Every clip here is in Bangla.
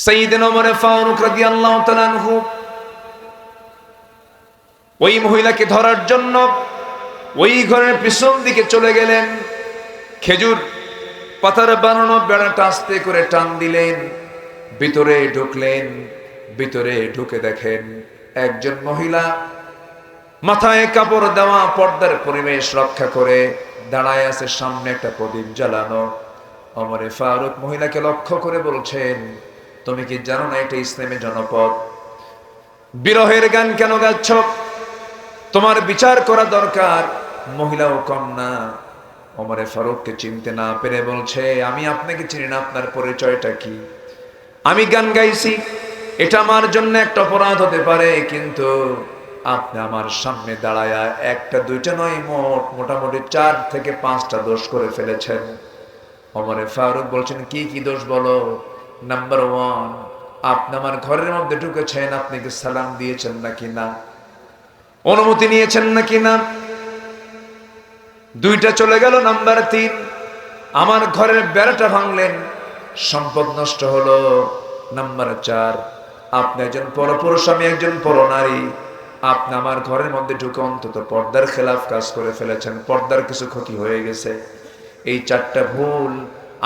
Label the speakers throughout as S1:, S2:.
S1: সাইয়েদনা ওমর ফারুক রাদিয়াল্লাহু তাআলা আনহু ওই মহিলাকে ধরার জন্য ওই ঘরের পিছন দিকে চলে গেলেন। খেজুর পাতার বানানো বেড়াটা আস্তে করে টান দিলেন, ভিতরে ঢুকলেন। ভিতরে ঢুকে দেখেন একজন মহিলা মাথায় কাপড় দেওয়া, পর্দার পরিবেশ রক্ষা করে দাঁড়ায় আছে, সামনে একটা প্রদীপ জ্বালানো। ওমর ফারুক মহিলাকে লক্ষ্য করে বলছেন, তুমি কি জানো না এটা ইসলামের জনপদ? বিরহের গান কেন গাচ্ছ? তোমার বিচার করা দরকার। মহিলাও কম না। ওমর ফারুককে চিনতে না পেরে বলছে, আমি আপনাকে চিনি না, আপনার পরিচয়টা কি? আমি গান গাইছি, এটা আমার জন্য একটা অপরাধ হতে পারে, কিন্তু আপনি আমার সামনে দাঁড়ায়া একটা দুইটা নয়, মোটামুটি 4 থেকে 5টা দোষ করে ফেলেছেন। ওমর ফারুক বলছেন, কি কি দোষ বলো? নাম্বার 1, আপনি আমার ঘরের মধ্যে ঢুকেছেন, আপনি কি সালাম দিয়েছেন নাকি না? অনুমতি নিয়েছেন নাকি না? 2টা চলে গেল। নাম্বার 3, আমার ঘরের বেড়াটা ভাঙলেন, সম্পদ নষ্ট হলো। নাম্বার 4, আপনি একজন পরপুরুষ, আমি একজন পরনারী, আপনি আমার ঘরের মধ্যে ঢুকে অন্তত পর্দার খেলাফ কাজ করে ফেলেছেন, পর্দার কিছু ক্ষতি হয়ে গেছে। এই 4টা ভুল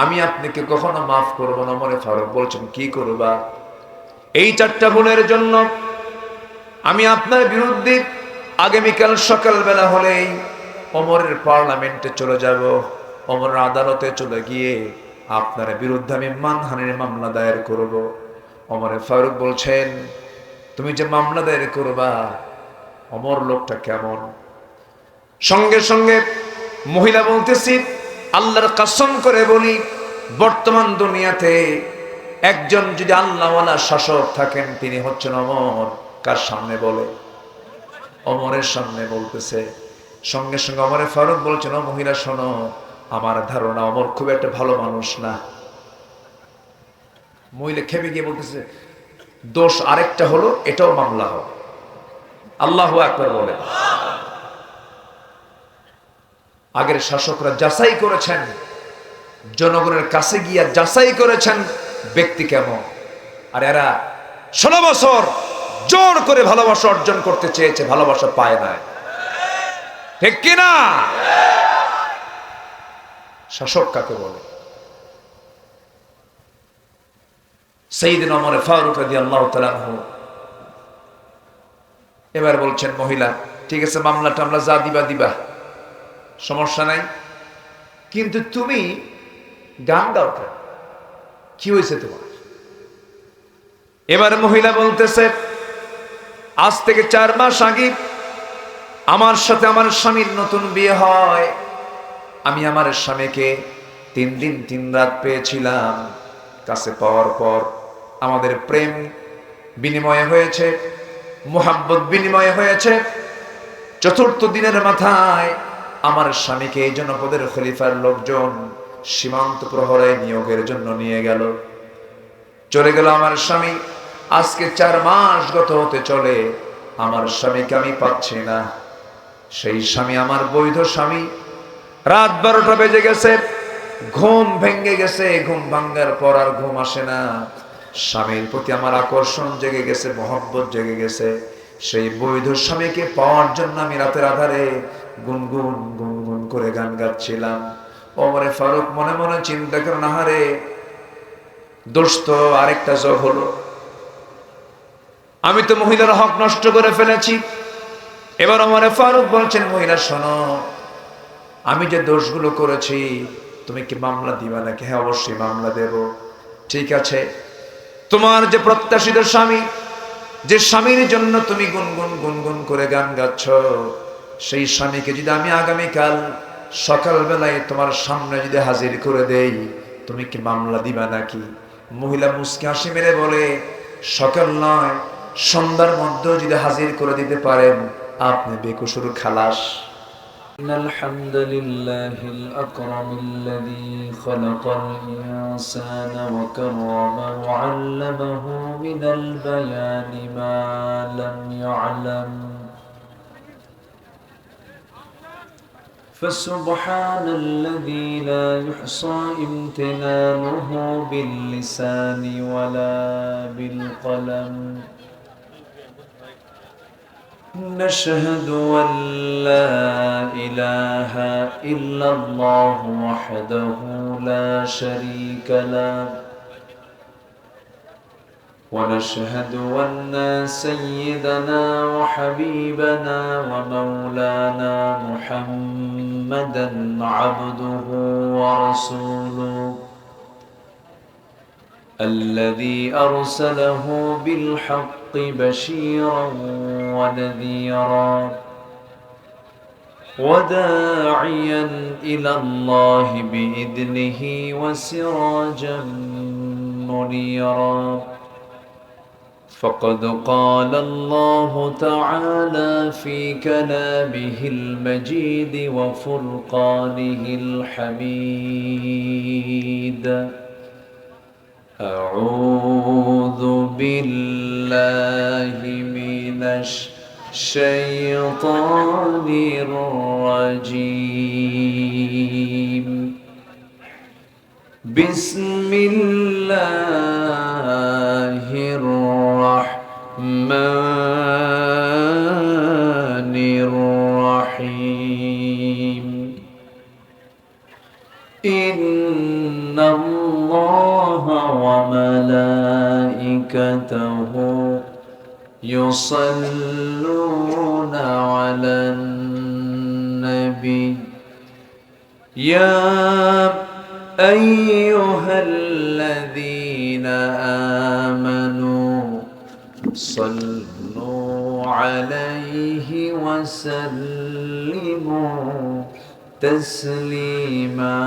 S1: আমি আপনাকে কখনো মাফ করব না। ওমর ফারুক বলছেন, কি করবা? এই 4টা ভুলের জন্য আমি আপনার বিরুদ্ধে আগামীকাল সকালবেলা হলেই ওমরের পার্লামেন্টে চলে যাব, ওমরের আদালতে চলে গিয়ে আপনার বিরুদ্ধে আমি মানহানির মামলা দায়ের করব। ওমর ফারুক বলছেন, তুমি যে মামলা দায়ের করবা, ওমর লোকটা কেমন? সঙ্গে সঙ্গে মহিলা বলতেছি, আল্লাহর কসম করে বলি, বর্তমান দুনিয়াতে একজন যদি আল্লাহওয়ালা শাসক থাকেন, তিনি হচ্ছেন ওমর। কার সামনে বলে? ওমরের সামনে বলতেছে। সঙ্গে সঙ্গে ওমর ফারুক বলছেন, ও মহিলা শোনো, আমার ধারণা ওমর খুব একটা ভালো মানুষ না। মহিলা খেপে গিয়ে বলতেছে, দোষ আরেকটা হলো, এটাও মামলা হবে। আল্লাহু আকবার বলে। আগের শাসকরা যাচাই করেছেন, জনগণের কাছে গিয়া যাচাই করেছেন ব্যক্তি কেমন। আর এরা 16 বছর জোর করে ভালোবাসা অর্জন করতে চেয়েছে, ভালোবাসা পায় না। ঠিক কিনা? শাসক কাকে বলে? সাইয়েদনা ওমর ফারুক রাদিয়াল্লাহু তাআলা আনহু এবার বলছেন, মহিলা ঠিক আছে, মামলাটা আমরা যা দিবা দিবা, সমস্যা নাই, কিন্তু তুমি গান গাও কেন? কি হয়েছে তোমার? এবার মহিলা বলতেছে, আজ থেকে 4 মাস আগে আমার সাথে আমার স্বামীর নতুন বিয়ে হয়। আমি আমার স্বামীকে 3 দিন 3 রাত পেয়েছিলাম। কাছে পাওয়ার পর আমাদের প্রেম বিনিময় হয়েছে, মোহাব্বত বিনিময় হয়েছে। 4র্থ দিনের মাথায় আমার স্বামীকে এই জনপদের খলিফার লোকজন সীমান্ত প্রহরে নিয়োগের জন্য নিয়ে গেল। চলে গেল আমার স্বামী। আজকে 4 মাস গত হতে চলে, আমার স্বামীকে আমি পাচ্ছি না। সেই স্বামী আমার বৈধ স্বামী। রাত 12টা বেজে গেছে, ঘুম ভেঙে গেছে। ঘুম ভাঙ্গার পর আর ঘুম আসে না। স্বামীর প্রতি আমার আকর্ষণ জেগে গেছে, মহব্বত জেগে গেছে। সেই বৈধ স্বামীকে পাওয়ার জন্য আমি রাতের আধারে গুনগুন গুনগুন করে গান গাচ্ছিলাম। ওমর ফারুক মনে মনে চিন্তা করেন, আহারে দোষ তো আরেকটা যোগ হলো, আমি তো মহিলার হক নষ্ট করে ফেলেছি। এবার ওমর ফারুক বলছেন, মহিলা শোনো, আমি যে দোষগুলো করেছি, তুমি কি মামলা দিবা নাকি? হ্যাঁ, অবশ্যই মামলা দেব। ঠিক আছে, তোমার যে প্রত্যাশিত স্বামী, যে স্বামীর জন্য তুমি গুনগুন গুনগুন করে গান গাচ্ছ, সেই স্বামীকে যদি আমি আগামীকাল সকালবেলায় তোমার সামনে যদি হাজির করে দেই, তুমি কি মামলা দিবা নাকি? মহিলা মুচকি হাসি মেরে বলে, সকাল নয়, সন্ধ্যার মধ্যে যদি হাজির করে দিতে পারেন, আপনি বেকসুর খালাস।
S2: إن الحمد لله الأكرم الذي خلق الإنسان وكرمه وعلمه من البيان ما لم يعلم فسبحان الذي لا يحصى امتنانه باللسان ولا بالقلم. نشهد أن لا إله إلا الله وحده لا شريك له، ونشهد أن سيدنا وحبيبنا ومولانا محمدا عبده ورسوله الذي أرسله بالحق بشيرا ونذيرا وداعيا إلى الله بإذنه وسراجا منيرا. فقد قال الله تعالى في كلامه المجيد وفرقانه الحميد: أعوذ بالله من الشيطان الرجيم. بسم الله الرحمن الرحيم. إن الله وملائكته يصلون على النبي يا أيها الذين آمنوا صلوا عليه وسلموا تسليما.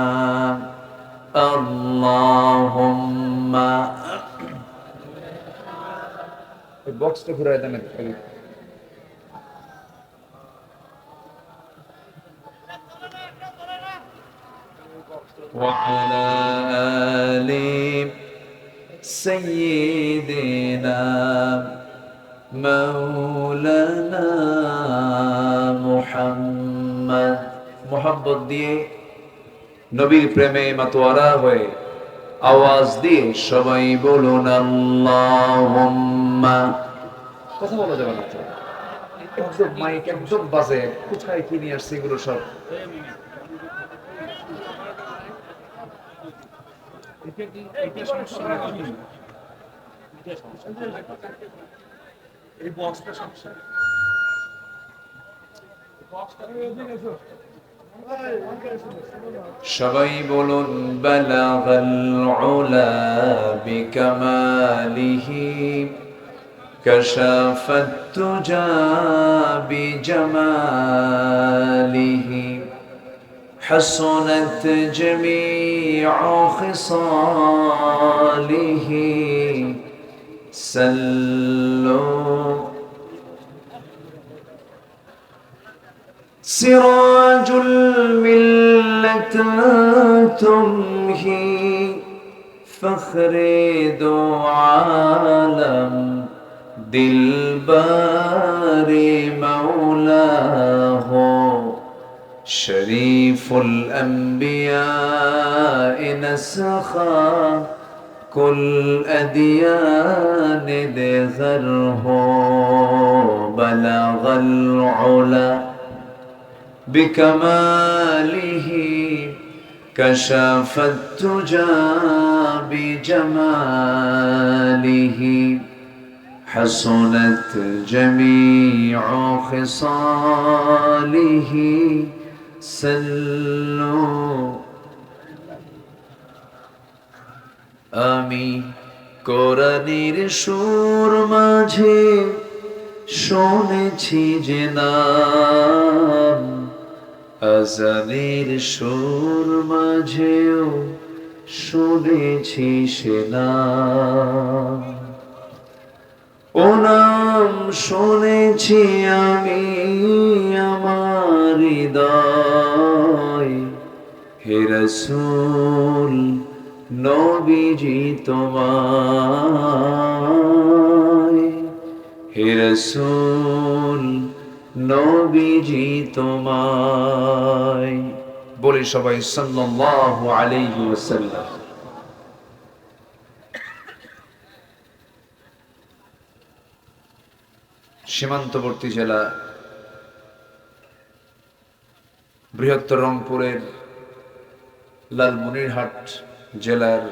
S2: اللهم
S1: বক্সটা ঘুরায় দেন
S2: وعلى آل سيدنا مولانا محمد। মোহাম্মদ দিয়ে নবীর প্রেমে মাতোয়ারা হয়ে আওয়াজ দিয়ে সবাই বলুন আল্লাহুম্মা।
S1: কথা বলা যাবে না তো, একদম মাইক একদম বাজে, কোথায় কি নিয়ে আসছে এগুলো সব।
S2: সবাই বলুন বালাগাল উলা বিকামালিহি কাশাফাত তুজা বিজামালিহি حسنت جميع خصاله سلوا سراج الملة تمهي فخر دو عالم دلبار مولاه شريف الأنبياء نسخا كل أديان دغره بلغ العلا بكماله كشف التجى بجماله حسنت جميع خصاله سلوا আমি কোরআনের সুর মাঝে শুনেছি যে নাম, আজানের সুর মাঝেও শুনেছি সে নাম। ও নাম শুনেছি আমি আমার হৃদয়, হে রাসূল নবীজি তোমায়, হে রাসূল নবীজি তোমায়। বলি সবাই সাল্লাল্লাহু আলাইহি ওয়াসাল্লাম। সীমান্তবর্তী জেলা বৃহত্তর রংপুরের লালমনিরহাট জেলার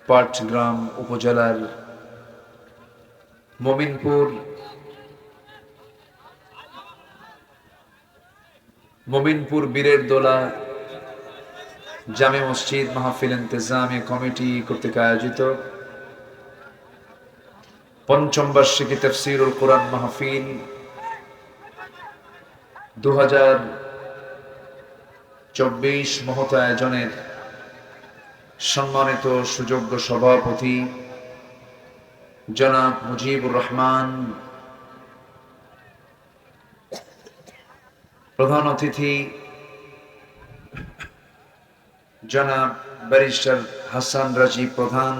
S2: পাটগ্রাম উপজেলার মমিনপুর বীরের দোলা জামে মসজিদ মাহফিল ইন্তেজামিয়া কমিটি কর্তৃক আয়োজিত পঞ্চম বার্ষিকী তাফসীরুল কোরআন মাহফিল 2024 মহৎ আয়োজনের সম্মানিত সুযোগ্য সভাপতি জনাব মুজিবুর রহমান, প্রধান অতিথি জনাব ব্যারিস্টার হাসান রাজীব প্রধান,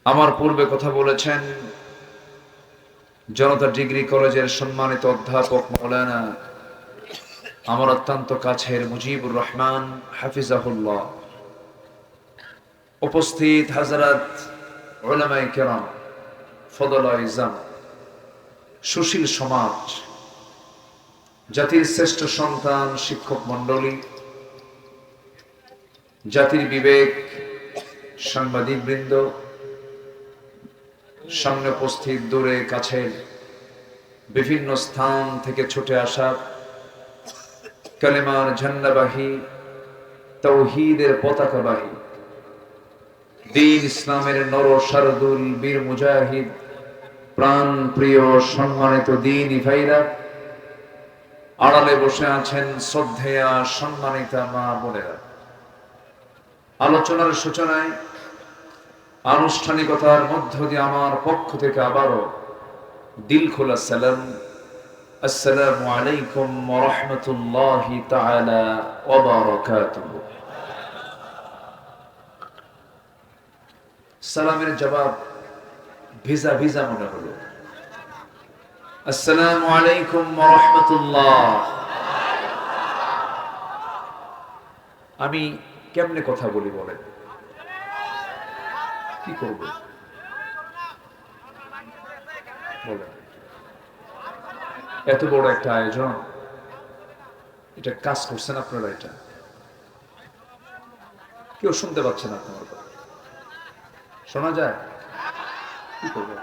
S2: আমার পূর্বে কথা বলেছেন জনতা ডিগ্রি কলেজের সম্মানিত অধ্যাপক মাওলানা আমার অত্যন্ত কাছের মুজিবুর রহমান হাফিজাহুল্লাহ, উপস্থিত হাজরাত উলামায়ে কেরাম, ফদলায়ে ইজাম, সুশীল সমাজ, জাতির শ্রেষ্ঠ সন্তান শিক্ষক মণ্ডলী, জাতির বিবেক সাংবাদিক বৃন্দ, সামনে উপস্থিত দূরে কাছের বিভিন্ন স্থান থেকে ছুটে আসা কালেমার ঝান্ডাবাহী, তাওহীদের পতাকাবাহী, দ্বীন ইসলামের নর শারদুল বীর মুজাহিদ, প্রাণ প্রিয় সম্মানিত দ্বীনী ভাইরা, আড়ালে বসে আছেন শ্রদ্ধেয়া সম্মানিতা মা বোনেরা, আলোচনার সূচনায় আনুষ্ঠানিকতার মধ্য দিয়ে আমার পক্ষ থেকে আবারও দিল খোলা সালাম, আসসালামু আলাইকুম ওয়া রাহমাতুল্লাহি তাআলা ওয়া বারাকাতুহু। সালামের জবাব ভিজা ভিজা মনে হলো। আসসালামু আলাইকুম ওয়া রাহমাতুল্লাহ। আমি কেমনে কথা বলি বলেন? কি করব বলেন? এত বড় একটা আয়োজন, এটা কাজ করছেন আপনারা, এটা কেউ শুনতে পাচ্ছেন আপনার কথা? শোনা যায়? কি করবো?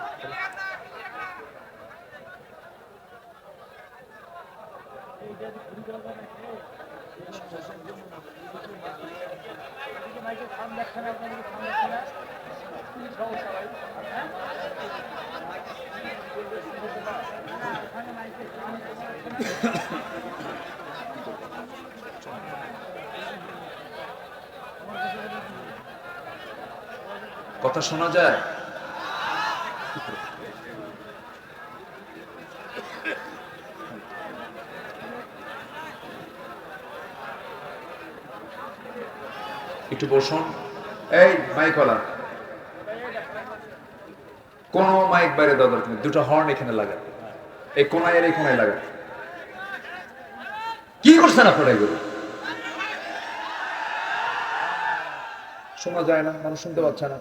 S2: কথা শোনা যায়? একটু বসুন। এই মাইকওয়ালা, কোন মাইক বাইরে দেওয়া দরকার নেই, দুটো হর্ন এখানে লাগা, এই কোনায় আর এই কোনায় লাগা। কি করছেন আপনারা এগুলো? শোনা যায় না, মানুষ শুনতে পাচ্ছে না।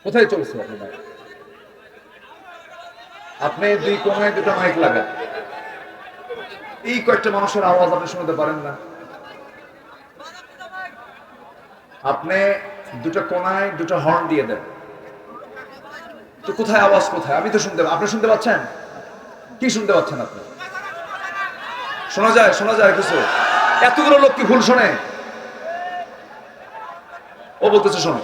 S2: কোথায় চলছে আপনি মাইক? আপনি দুই কোনায় দুটো মাইক লাগান, এই কয়েকটা মানুষের আওয়াজ আপনি শুনতে পারেন না? আপনি দুটো কোনায় দুটো হর্ন দিয়ে দেন, তো কোথায় আওয়াজ কোথায়? আমি তো শুনতে, আপনি শুনতে পাচ্ছেন? কি শুনতে পাচ্ছেন আপনি? শোনা যায়? শোনা যায় কিছু? এতগুলো লোক কি ভুল শোনে? ও বলতেছে শোনে।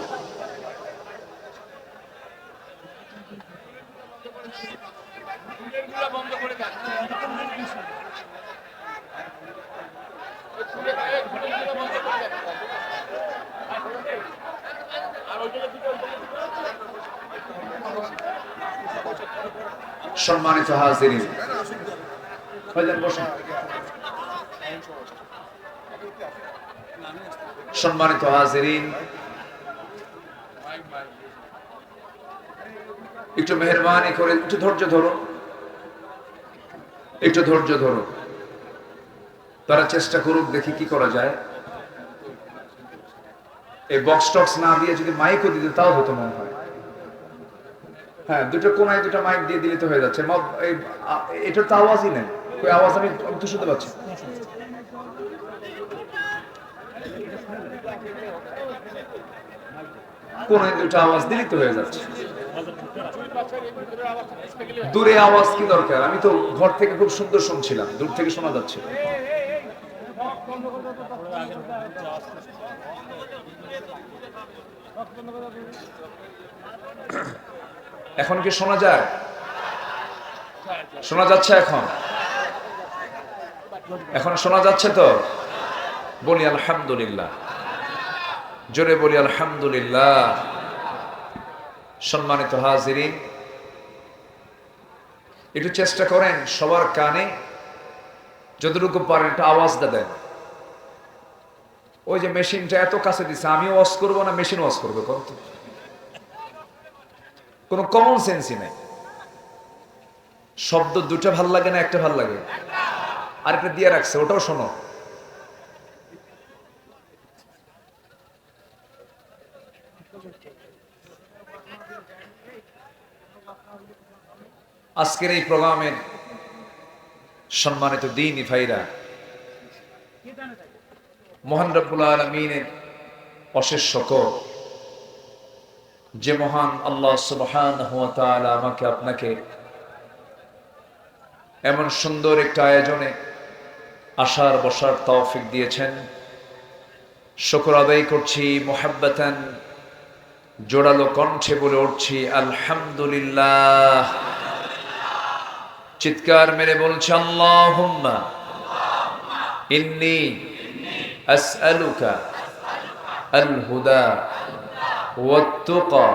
S2: সম্মানিত হাজিরিন, সম্মানিত হাজিরিন, একটু মেহরবানি করে একটু ধৈর্য ধরুন। একটু ধৈর্য ধরুন, তারা চেষ্টা করুক, দেখি কি করা যায়। এই বক্স টক্স না দিয়ে যদি মাইকও দিতে তাও হতো মনে হয়। হ্যাঁ, দুটো কোনায় দুটো মাইক দিয়ে দিলে তো হয়ে যাচ্ছে। এটার তো আওয়াজই নেই, ওই আওয়াজ আমি তো শুনতে পাচ্ছি। কোনায় দুটো আওয়াজ দিলেই তো হয়ে যাচ্ছে। দূরে আওয়াজ কি দরকার? আমি তো ঘর থেকে খুব সুন্দর শুনছিলাম, দূর থেকে শোনা যাচ্ছে। এখন কি শোনা যায়? শোনা যাচ্ছে এখন? এখন শোনা যাচ্ছে তো? বলি আলহামদুলিল্লাহ, জোরে বলি আলহামদুলিল্লাহ। সম্মানিত হাজিরিন, একটু চেষ্টা করেন সবার কানে যতটুকু পারেন একটা আওয়াজটা দেন। ওই যে মেশিনটা এত কাছে দিচ্ছে, আমি ওয়াজ করবো না মেশিন ওয়াজ করবে? কোনো কমন সেন্সই নাই। শব্দ দুটো ভাল লাগে না একটা ভাল লাগে? আর একটা দিয়ে রাখছে, ওটাও শোনো। আজকের এই প্রোগ্রামের সম্মানিত দ্বীনি ভাইরা, মহান রব্বুল আলামিনের অশেষ শুকর, যে মহান আল্লাহ সুবহানাহু ওয়া তাআলা আমাকে আপনাকে এমন সুন্দর একটা আয়োজনে আসার বসার তৌফিক দিয়েছেন। শুকর আদায় করছি, মুহাব্বাতান জোড়ালো কণ্ঠে বলে উঠছি আলহামদুলিল্লাহ। চিৎকার মেরে বলছি আল্লাহুম্মা ইন্নী আসআলুকা আল হুদা ওয়াত তুকা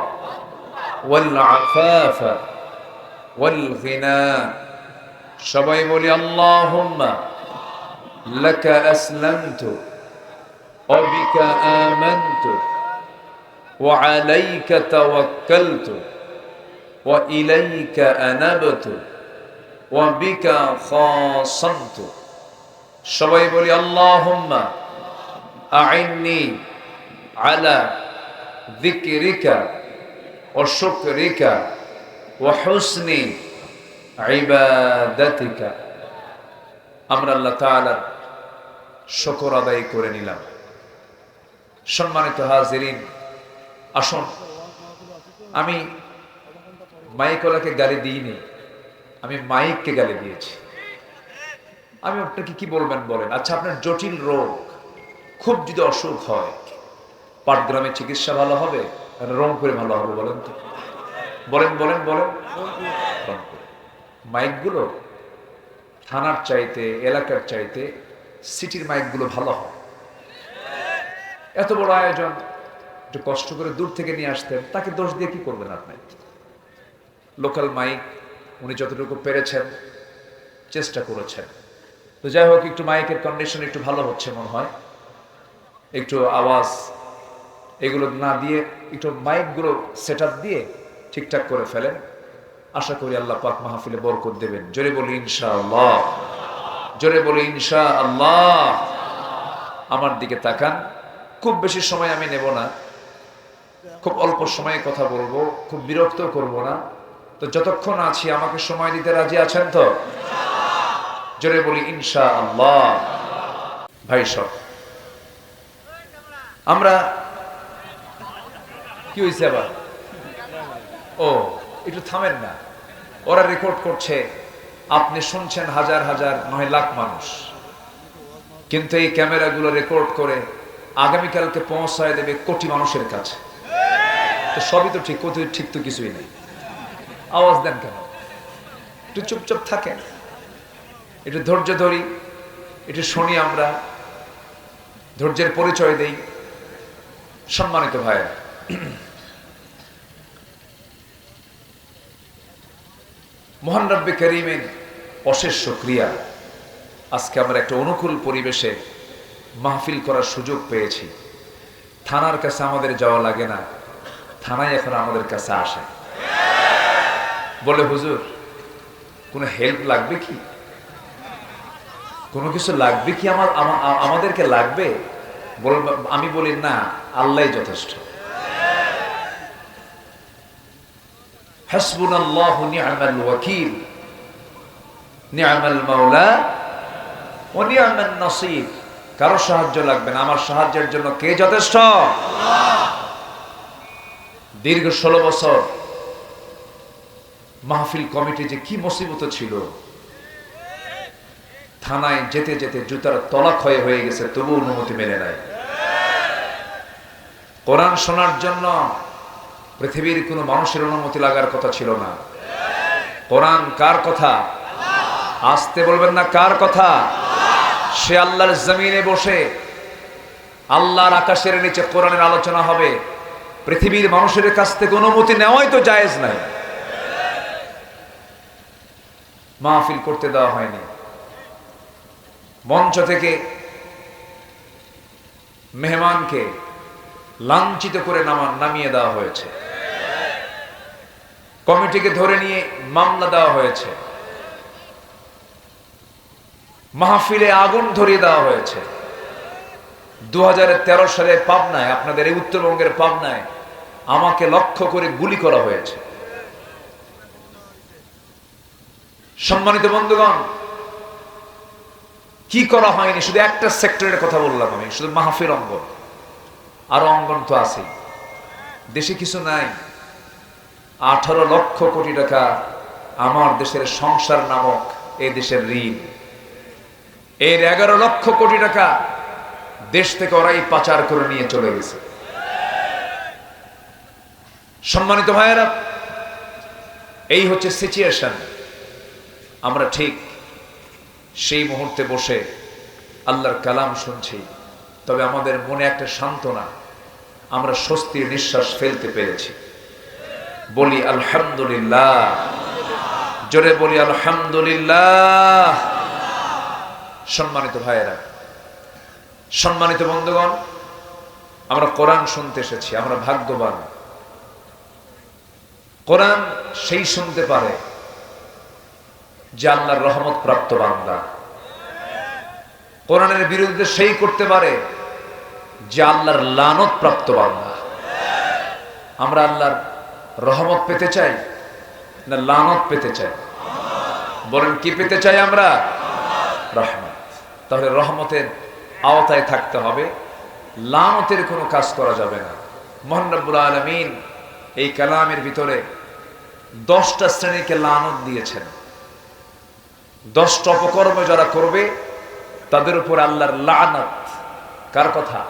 S2: ওয়াল আফাফা ওয়াল গিনা। সবাই বলি আল্লাহুম্মা লাকা আসলামতু ওয়া বিকা আমানতু ওয়া আলাইকা তাওয়াক্কালতু ওয়া ইলাইকা আনাবতু ওয়া বিকা খাসামতু। সবাই বলি আল্লাহুম্মা আইন্নি আলা যিকরিকা ওয়া শুকরিকা ওয়া হুসনি ইবাদাতিকা। আমরা আল্লাহ তাআলার শুকর আদায় করে নিলাম। সম্মানিত হাজিরিন, আসুন, আমি মাইকওয়ালাকে গালি দিইনি, আমি মাইককে গালি দিয়েছি। আমি আপনাকে কি বলবেন বলেন? আচ্ছা, আপনার জটিল রোগ, খুব যদি অসুখ হয়, পাটগ্রামে চিকিৎসা ভালো হবে রংপুরে ভালো হবে? বলেন তো, বলেন বলেন বলেন। রংপুরে মাইকগুলো থানার চাইতে, এলাকার চাইতে সিটির মাইকগুলো ভালো হয়। এত বড় আয়োজন, একটু কষ্ট করে দূর থেকে নিয়ে আসতেন, তাকে দোষ দিয়ে কি করবেন আপনি? লোকাল মাইক উনি যতটুকু পেরেছেন চেষ্টা করেছেন। তো যাই হোক, একটু মাইকের কন্ডিশন একটু ভালো হচ্ছে মনে হয়, একটু আওয়াজ এগুলো না দিয়ে একটু মাইকগুলো সেট আপ দিয়ে ঠিকঠাক করে ফেলেন। আশা করি আল্লাহ পাক মাহফিলে বরকত দেবেন। জোরে বলি ইনশাআল্লাহ, জোরে বলি ইনশাআল্লাহ। আমার দিকে তাকান, খুব বেশি সময় আমি নেব না, খুব অল্প সময়ে কথা বলবো, খুব বিরক্ত করব না। তো যতক্ষণ আছি আমাকে সময় দিতে রাজি আছেন তো? জোরে বলি ইনশাআল্লাহ। ভাই সব আমরা কি হয়েছে আবার? ও, একটু থামেন না, ওরা রেকর্ড করছে, আপনি শুনছেন হাজার হাজার নয় লাখ মানুষ, কিন্তু এই ক্যামেরাগুলো রেকর্ড করে আগামীকালকে পৌঁছায় দেবে কোটি মানুষের কাছে। তো সবই তো ঠিক, কোথাও ঠিক তো কিছুই নেই। আওয়াজ দেন কেন? একটু চুপচাপ থাকেন, একটু ধৈর্য ধরি, একটু শুনি, আমরা ধৈর্যের পরিচয় দেই। সম্মানিত ভাইরা, মহান রব্বে করিমের অশেষ শুকরিয়া, আজকে আমরা একটা অনুকূল পরিবেশে মাহফিল করার সুযোগ পেয়েছি। থানার কাছে আমাদের যাওয়া লাগে না, থানায় এখন আমাদের কাছে আসে, বলে হুজুর কোনো হেল্প লাগবে কি?
S1: কোনো কিছু লাগবে কি আমাদেরকে লাগবে? আমি বলি না, আল্লাহই যথেষ্ট। হাসবুনাল্লাহু নি'মাল ওয়াকিল, নি'মাল মাওলা ওয়া নি'মান নাসীর। কারো সাহায্য লাগবে না, আমার সাহায্যের জন্য কে যথেষ্ট? দীর্ঘ 16 বছর মাহফিল কমিটি যে কি মুসিবত ছিল, থানায় যেতে যেতে জুতার তলা ক্ষয় হয়ে গেছে, তবু অনুমতি মেলে নাই। কোরআন শোনার জন্য পৃথিবীর কোনো মানুষের অনুমতি লাগার কথা ছিল না। কোরআন কার কথা? আসতে বলবেন না, কার কথা? সে আল্লাহর জমিনে বসে, আল্লাহর আকাশের নিচে কোরআনের আলোচনা হবে, পৃথিবীর মানুষের কাছ থেকে অনুমতি নেওয়াই তো জায়েজ নাই। মাহফিল করতে দেওয়া হয়নি, মঞ্চ থেকে মেহমানকে লাঞ্ছিত করে নামিয়ে দেওয়া হয়েছে, কমিটিকে ধরে নিয়ে মামলা দেওয়া হয়েছে, মাহফিলে আগুন ধরিয়ে দেওয়া হয়েছে। 2013 সালে পাবনায়, আপনাদের এই উত্তরবঙ্গের পাবনায় আমাকে লক্ষ্য করে গুলি করা হয়েছে। সম্মানিত বন্ধুগণ, কি করা হয়নি? শুধু একটা সেক্টরের কথা বললাম আমি, শুধু মাহফিল অঙ্গন, আরো অঙ্গন তো আছেই। দেশে কিছু নাই। 18 লক্ষ কোটি টাকা আমার দেশের সংসার নামক এই দেশের ঋণ। এর 11 লক্ষ কোটি টাকা দেশ থেকে ওরাই পাচার করে নিয়ে চলে গেছে। সম্মানিত ভাইয়েরা, এই হচ্ছে সিচুয়েশন। আমরা ঠিক সেই মুহূর্তে বসে আল্লাহর কালাম শুনছি, তবে আমাদের মনে একটা সান্ত্বনা, আমরা স্বস্তির নিঃশ্বাস ফেলতে পেরেছি। বলি আলহামদুলিল্লাহ, জোরে বলি আলহামদুলিল্লাহ। সম্মানিত ভাইয়েরা, সম্মানিত বন্ধুগণ, আমরা কোরআন শুনতে এসেছি, আমরা ভাগ্যবান। কোরআন সেই শুনতে পারে যে আল্লাহর রহমত প্রাপ্ত বান্দা। কোরআনের বিরুদ্ধে সেই করতে পারে যে আল্লাহর লানত প্রাপ্ত বান্দা। আমরা আল্লাহর রহমত পেতে চাই না লানত পেতে চাই? বলেন, কি পেতে চাই আমরা? রহমত। তাহলে রহমতের আওতায় থাকতে হবে, লানতের কোনো কাজ করা যাবে না। মহান রব্বুল আলামিন এই কালামের ভিতরে 10টা শ্রেণীকে লানত দিয়েছেন। 10টা অপকর্ম যারা করবে তাদের উপর আল্লাহর লানত। কার কথা?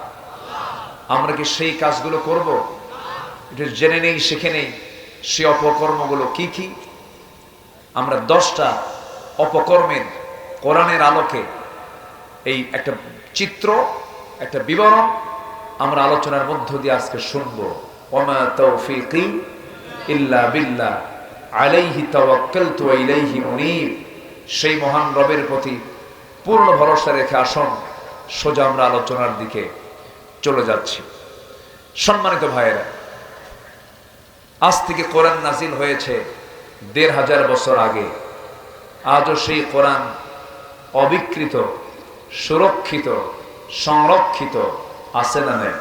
S1: আমরা কি সেই কাজগুলো করব? এটা জেনে নেই, শিখে নেই সে অপকর্মগুলো কি কি। আমরা 10টা অপকর্মের কোরআনের আলোকে এই একটা চিত্র, একটা বিবরণ আমরা আলোচনার মধ্য দিয়ে আজকে শুনবো। ওমা তৌফিকি ইল্লা বিল্লাহ আলাইহি তাওয়াক্কালতু ওয়া ইলাইহি মুনীব। সেই মহান রবের প্রতি পূর্ণ ভরসা রেখে আসুন, সোজা আমরা আলোচনার দিকে চলে যাচ্ছি। সম্মানিত ভাইয়েরা, আজ থেকে কোরআন নাজিল হয়েছে 1500 বছর আগে। আজও সেই কোরআন অবিকৃত, সুরক্ষিত, সংরক্ষিত আছে না নাই?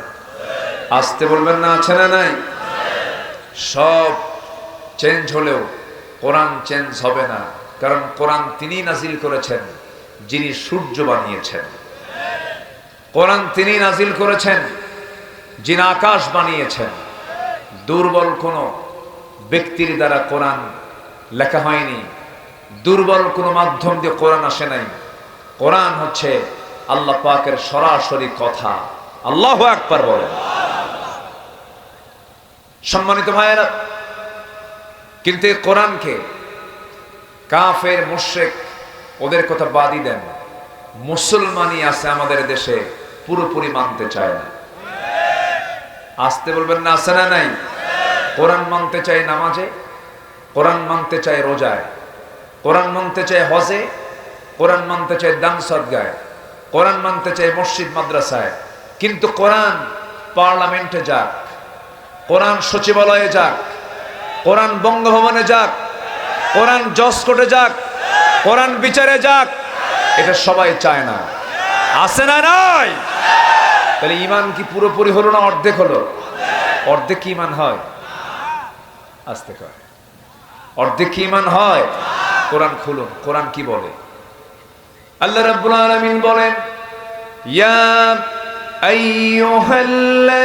S1: আসতে বলবেন না, আছে না নাই? সব চেঞ্জ হলেও কোরআন চেঞ্জ হবে না, কারণ কোরআন তিনি নাজিল করেছেন যিনি সূর্য বানিয়েছেন। কোরআন তিনি নাজিল করেছেন যিনি আকাশ বানিয়েছেন। দুর্বল কোন ব্যক্তির দ্বারা কোরআন লেখা হয়নি, দুর্বল কোন মাধ্যম দিয়ে কোরআন আসে নাই। কোরআন হচ্ছে আল্লাহ পাকের সরাসরি কথা। আল্লাহু আকবার বলেন। সম্মানিত ভাইয়েরা, কিন্তু এই কোরআনকে কাফের, মুশরিক ওদের কথা বাদই দেন, মুসলমানই আছে আমাদের দেশে পুরোপুরি মানতে চায় না। আসতে বলবেন না, আছে না নাই? কোরআন মানতে চায় নামাজে, কোরআন মানতে চায় রোজায়, কোরআন মানতে চায় হজে, কোরআন মানতে চায় দান সদকায়, কোরআন মানতে চায় মসজিদ মাদ্রাসায়। কিন্তু কোরআন পার্লামেন্টে যাক, কোরআন সচিবালয়ে যাক, কোরআন বঙ্গভবনে যাক, কোরআন জজ কোর্টে যাক, কোরআন বিচারে যাক, এটা সবাই চায় না, আছে না নাই? তাহলে ইমান কি পুরোপুরি হলো না অর্ধেক হলো? অর্ধেক কি ইমান হয়? আস্তে কয়, অর্ধেক কি ইমান হয়? কোরআন খুলুন, কোরআন কি বলে? আল্লাহ রাব্বুল আলামিন বলেন, ইয়া আইয়ুহাল্লাযীনা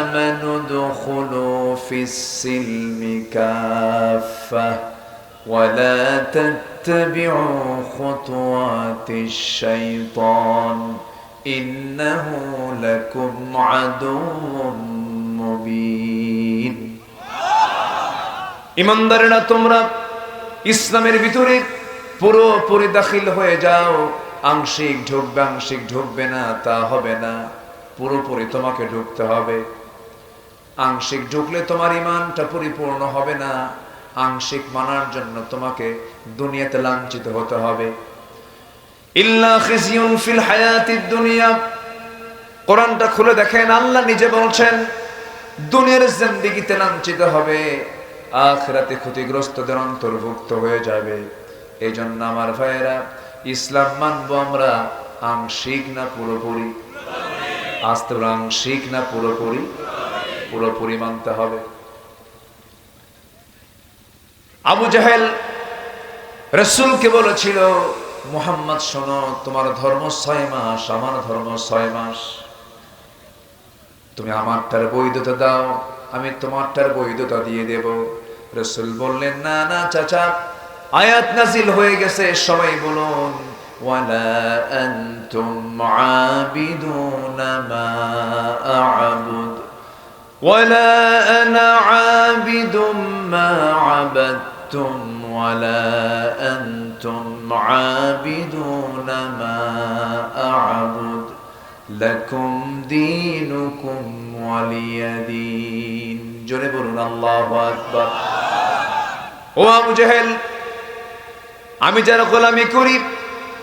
S1: আমানু দুখুলু ফিস-সিলমি কাফা ওয়া লা তাত্তাবিউ খুতুওয়াতিশ শাইতান ইন্নাহু লাকুম আদুউম মুবিন। ঈমানদারেরা, তোমরা ইসলামের ভিতরে পুরোপুরি দাখিল হয়ে যাও। আংশিক ঢুকবে, আংশিক ঢুকবে না তা হবে না, পুরোপুরি তোমাকে ঢুকতে হবে। আংশিক ঢুকলে তোমার ঈমানটা পরিপূর্ণ হবে না। আংশিক মানার জন্য তোমাকে দুনিয়াতে লাঞ্ছিত হতে হবে। ইল্লা খিজিয়ুন ফিল হায়াতিদ দুনিয়া। কোরআনটা খুলে দেখেন, আল্লাহ নিজে বলছেন দুনিয়ার জিন্দেগিতে লাঞ্ছিত হবে, আখিরাতে ক্ষতিগ্রস্তদের অন্তর্ভুক্ত হয়ে যাবে। এই জন্য আমার ভাইয়েরা, ইসলাম মানবো আমরা আংশিক না পুরোপুরি? আস্তে আংশিক না পুরোপুরি? পুরোপুরি মানতে হবে। আবু জাহেল রাসূলকে বলেছিল, মুহাম্মদ শোনো, তোমার ধর্ম 6 মাস, আমার ধর্ম 6 মাস, তুমি আমারটার বৈধতা দাও, আমি তোমারটার বৈধতা দিয়ে দেব। রাসূল বললেন, না না চাচা, আয়াত নাজিল হয়ে গেছে, সবাই বলুন, ওয়ালা আনতুম আবিদুনা মা আ'বুদ ওয়ালা আনা আবিদুম মা আবাদতুম ওয়ালা আনতুম আবিদুনা মা আ'বুদ লাকুম দীনুকুম ওয়ালিয়া দীন। জোরে বলুন আল্লাহু আকবার। ও আবু জাহেল, আমি যারা গোলামি করি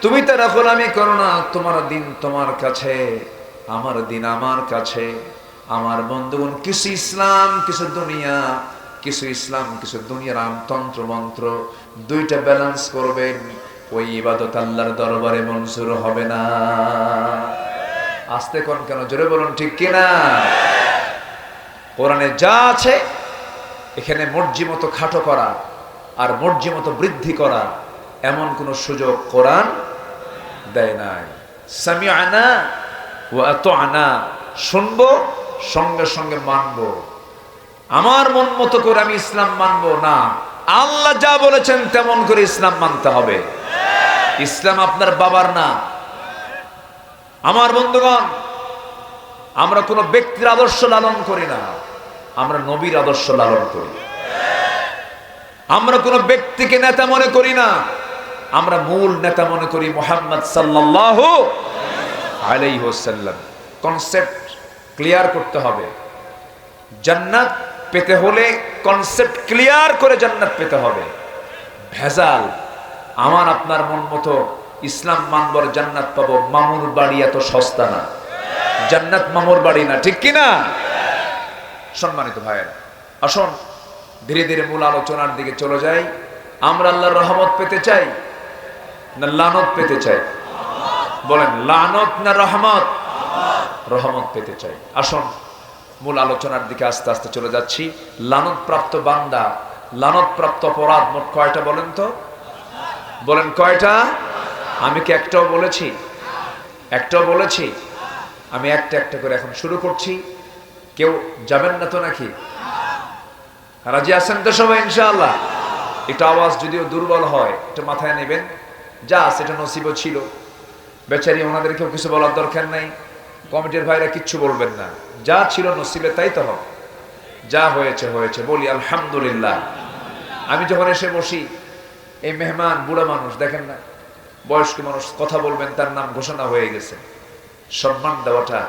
S1: তুমি তারা গোলামি করো না। তোমার দিন তোমার কাছে, আমার দিন আমার কাছে। আমার বন্ধুগণ, কিছু ইসলাম কিছু দুনিয়া, কিছু ইসলাম কিছু দুনিয়ার আমতন্ত্র মন্ত্র, দুইটা ব্যালেন্স করবেন। ওই ইবাদত আল্লাহর দরবারে মঞ্জুর হবে না। আস্তে কোন কেন, জোরে বলুন ঠিক কিনা? কোরআনে যা আছে, এখানে মর্জি মতো খাটো করা আর মর্জি মতো বৃদ্ধি করা এমন কোন সুযোগ কোরআন দেয় নাই। সামিআনা ওয়া আতা'না, শুনবো সঙ্গে সঙ্গে মানবো। আমার মন মতো করে আমি ইসলাম মানবো না, আল্লাহ যা বলেছেন তেমন করে ইসলাম মানতে হবে। ইসলাম আপনার বাবার না। আমার বন্ধুগণ, আমরা কোন ব্যক্তির আদর্শ লালন করি না, আমরা নবীর আদর্শ লালন করি। আমরা কোন ব্যক্তিকে নেতা মনে করি না, আমরা মূল নেতা মনে করি মুহাম্মদ সাল্লাল্লাহু আলাইহি ওয়াসাল্লাম। কনসেপ্ট ক্লিয়ার করতে হবে। জান্নাত পেতে হলে কনসেপ্ট ক্লিয়ার করে জান্নাত পেতে হবে। ভেজাল আমার আপনার মন মতো ইসলাম মানবর জান্নাত পাবো, মামুর বাড়ি এত সস্তা না। জান্নাত মামুর বাড়ি না, ঠিক কিনা? সম্মানিত ভাইয়েরা, আসুন ধীরে ধীরে মূল আলোচনার দিকে চলে যাই। আমরা আল্লাহর রহমত পেতে চাই না লানত পেতে চাই? বলেন, লানত না রহমত? রহমত পেতে চাই। আসুন মূল আলোচনার দিকে আস্তে আস্তে চলে যাচ্ছি। লানত প্রাপ্ত বান্দা, লানত প্রাপ্ত অপরাধ মোট কয়টা বলেন তো? বলেন কয়টা? আমি কি একটাও বলেছি? একটাও বলেছি? আমি একটা একটা করে এখন শুরু করছি। কেউ যাবেন না তো নাকি? রাজি আছেন তো সবাই ইনশাআল্লাহ? এটা আওয়াজ যদিও দুর্বল হয়, এটা মাথায় নেবেন। যা সেটা নসিবও ছিল, বেচারি ওনাদেরকেও কিছু বলার দরকার নাই। কমিটির ভাইরা কিচ্ছু বলবেন না, যা ছিল নসিবে তাই তো হবে। যা হয়েছে হয়েছে, বলি আলহামদুলিল্লাহ। আমি যখন এসে বসি, এই মেহমান বুড়া মানুষ দেখেন না, বয়স্ক মানুষ কথা বলবেন, তার নাম ঘোষণা হয়ে গেছে। সম্মান দেওয়াটা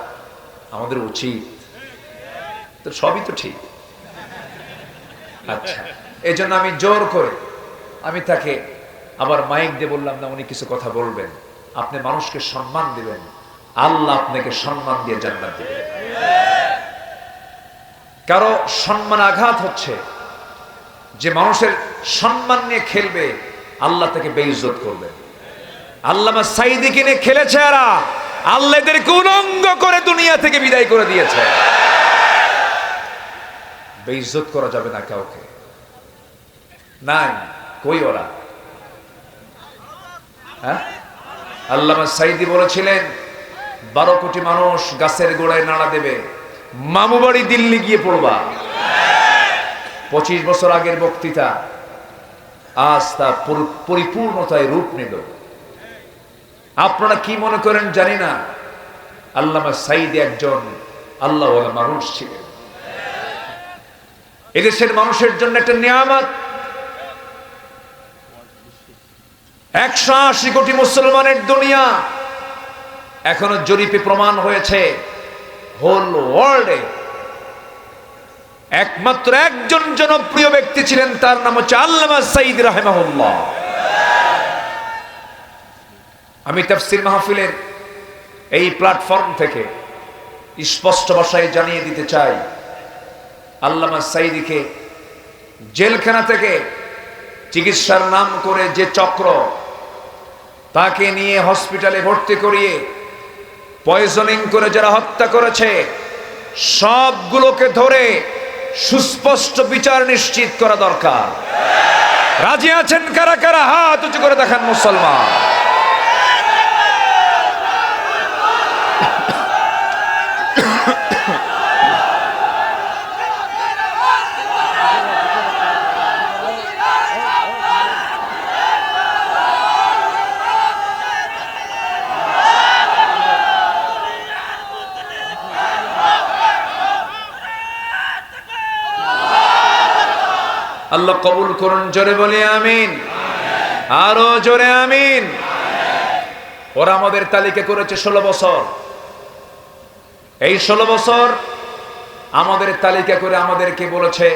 S1: আমাদের উচিত তো, সবই তো ঠিক। আচ্ছা, এই জন্য আমি জোর করে আমি তাকে আবার মাইক দিয়ে বললাম না, উনি কিছু কথা বলবেন। আপনি মানুষকে সম্মান দিবেন, আল্লাহ আপনাকে সম্মান দিয়ে জান্নাত দিবেন। কারো সম্মান আঘাত হচ্ছে, যে মানুষের সম্মান নিয়ে খেলবে আল্লাহ তাকে বেইজ্জত করবে। আল্লামা সাঈদীকে নিয়ে খেলেছে এরা, আল্লাহ এদেরকে উলঙ্গ করে দুনিয়া থেকে বিদায় করে দিয়েছে। বেইজ্জত করা যাবে না কাউকে, নাই কই ওরা? হ্যাঁ, আল্লামা সাঈদী বলেছিলেন 12 কোটি মানুষ গাছের গোড়ায় নাড়া দেবে, মামু বাড়ি দিল্লি গিয়ে পড়বা। 25 বছর আগের বক্তৃতা আজ তা পরিপূর্ণতায় রূপ নিল। আপনারা কি মনে করেন জানি না, আল্লামা সাঈদী একজন আল্লাহওয়ালা মানুষ ছিলেন। এদেশের মানুষের জন্য একটা নিয়ামত। 180 কোটি মুসলমানের দুনিয়া, এখনো জরিপে প্রমাণ হয়েছে হোল ওয়ার্ল্ডে একমাত্র একজন জনপ্রিয় ব্যক্তি ছিলেন, তার নাম হচ্ছে আল্লামা সাঈদী রাহিমাহুল্লাহ। আমি তাফসীর মাহফিলের এই প্ল্যাটফর্ম থেকে স্পষ্ট ভাষায় জানিয়ে দিতে চাই, আল্লামা সাঈদীকে জেলখানা থেকে চিকিৎসার নাম করে যে চক্র তাকে নিয়ে হসপিটালে ভর্তি করিয়ে পয়জনিং করে যারা হত্যা করেছে, সবগুলোকে ধরে সুস্পষ্ট বিচার নিশ্চিত করা দরকার। রাজি আছেন কারা কারা? হাত উঁচু করে দেখান মুসলমান। আল্লাহ কবুল করুন, জোরে বলি আমিন, আরো জোরে আমিন। ওরা আমাদের তালিকা করেছে 16 বছর। এই 16 বছর আমাদের তালিকা করে আমাদেরকে বলেছে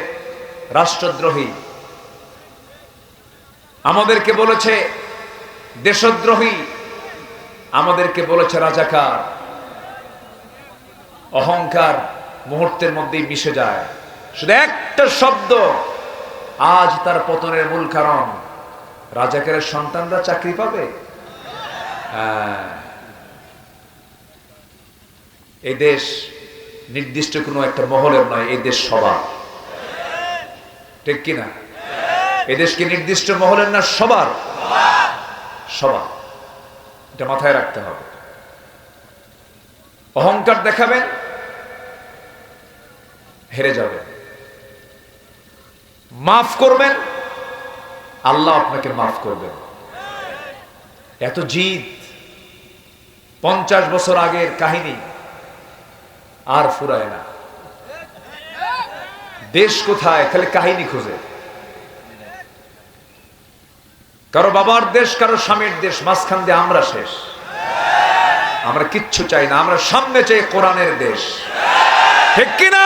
S1: রাষ্ট্রদ্রোহী, আমাদেরকে বলেছে দেশদ্রোহী, আমাদেরকে বলেছে রাজাকার। অহংকার মুহূর্তের মধ্যেই মিশে যায়। শুধু একটা শব্দ আজ তার পতনের মূল কারণ। রাজাকারের সন্তানরা চাকরি পাবে? এই দেশ নির্দিষ্ট কোনো একটা মহলের নয়, এই দেশ সবার, ঠিক কিনা? এই দেশ কি নির্দিষ্ট মহলের না সবার? সবার, এটা মাথায় রাখতে হবে। অহংকার দেখাবেন, হেরে যাবেন। মাফ করবেন, আল্লাহ আপনাকে মাফ করবেন। এত জিদ, 50 বছর আগের কাহিনী আর ফুরায় না। দেশ কোথায়? খালি কাহিনী খুঁজে। কারো বাবার দেশ, কারো স্বামীর দেশ, মাঝখান দিয়ে আমরা শেষ। আমরা কিচ্ছু চাই না, আমরা সামনে চাই কোরআনের দেশ, ঠিক কিনা?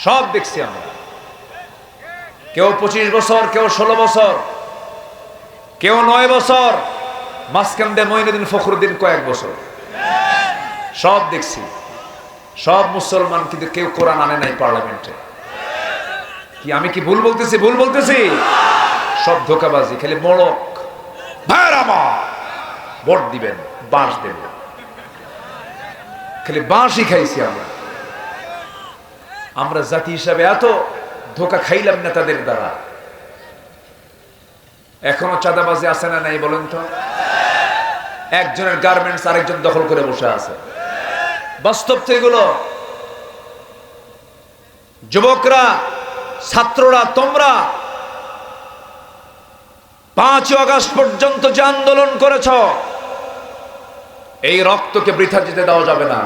S1: সব দেখছি আমরা। কেউ 25 বছর, কেউ 16 বছর, কেউ 9 বছর, মাঝখান দিয়ে মঈনুদ্দিন ফখরুদ্দিন কয়েক বছর। সব দেখছি, সব মুসলমান, কিন্তু কেউ কোরআন আনে নাই পার্লামেন্টে। কি আমি কি ভুল বলতেছি? ভুল বলতেছি? সব ধোঁকাবাজি, খালি মোড়ক। ভাইরা আমার, ভোট দিবেন, বাঁশ দেবেন, খালি বাঁশই খাইছি আমরা। আমরা জাতি হিসাবে এত ধোঁকা খাইলাম না তাদের দ্বারা। এখনো চাঁদাবাজি আছে না নাই বলেন তো? একজনের গার্মেন্টস আরেকজন দখল করে বসে আছে। বাস্তব তো এগুলো। যুবকরা, ছাত্ররা, তোমরা 5 আগস্ট পর্যন্ত যে আন্দোলন করেছ, এই রক্তকে বৃথা যেতে দেওয়া যাবে না।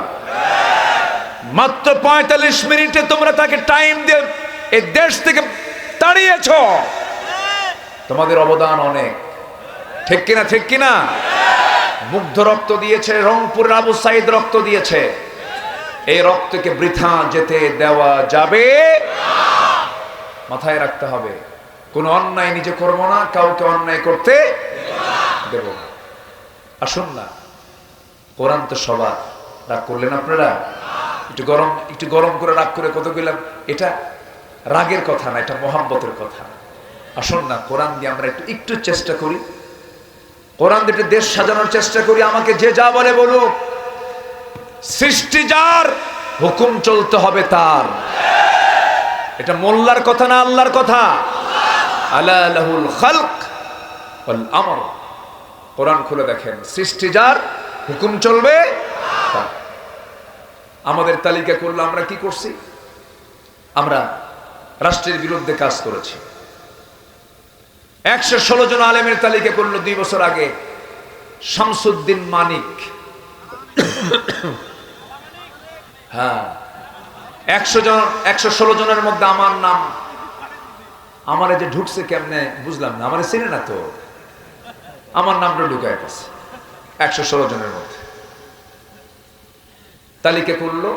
S1: মাত্র 45 মিনিটে তোমরা তাকে টাইম দিয়ে এই দেশ থেকে তাড়িয়েছ। তোমাদের অবদান অনেক, ঠিক কিনা? ঠিক কিনা? মুগ্ধ রক্ত দিয়েছে, রংপুরের আবু সাইদ রক্ত দিয়েছে। এই রক্তকে বৃথা যেতে দেওয়া যাবে না। মাথায় রাখতে হবে, কোনো অন্যায় নিজে করব না, কাউকে অন্যায় করতে দেব না। আসুন না, কোরআন তো সবার। রাগ করলেন আপনারা? একটু গরম করে রাগ করে কত গেলাম, এটা রাগের কথা না, এটা মহাব্বতের কথা। আসুন না, কোরআন দিয়ে আমরা একটু চেষ্টা করি কোরআন দিয়ে দেশ সাজানোর চেষ্টা করি, আমাকে যে যা বলে বলুক, সৃষ্টি যার, হুকুম চলতে হবে তার। এটা মোল্লার কথা না, আল্লাহর কথা। আলা লাহুল খালক ওয়াল আমর। কোরআন খুলে দেখেন, সৃষ্টি যার, হুকুম চলবে তার। আমাদের তালিকা করলে আমরা কি করছি? আমরা রাষ্ট্রের বিরুদ্ধে কাজ করেছি। 116 জন আলেমের তালিকা করলো 2 বছর আগে। শামসুদ্দিন মানিক, হ্যাঁ, 116 জনের মধ্যে আমার নাম। আমার যে ঢুকছে কেমনে বুঝলাম না, আমার চিনে না তো, আমার নামটা ঢুকায় গেছে 116 জনের মধ্যে। তালিকা করলো।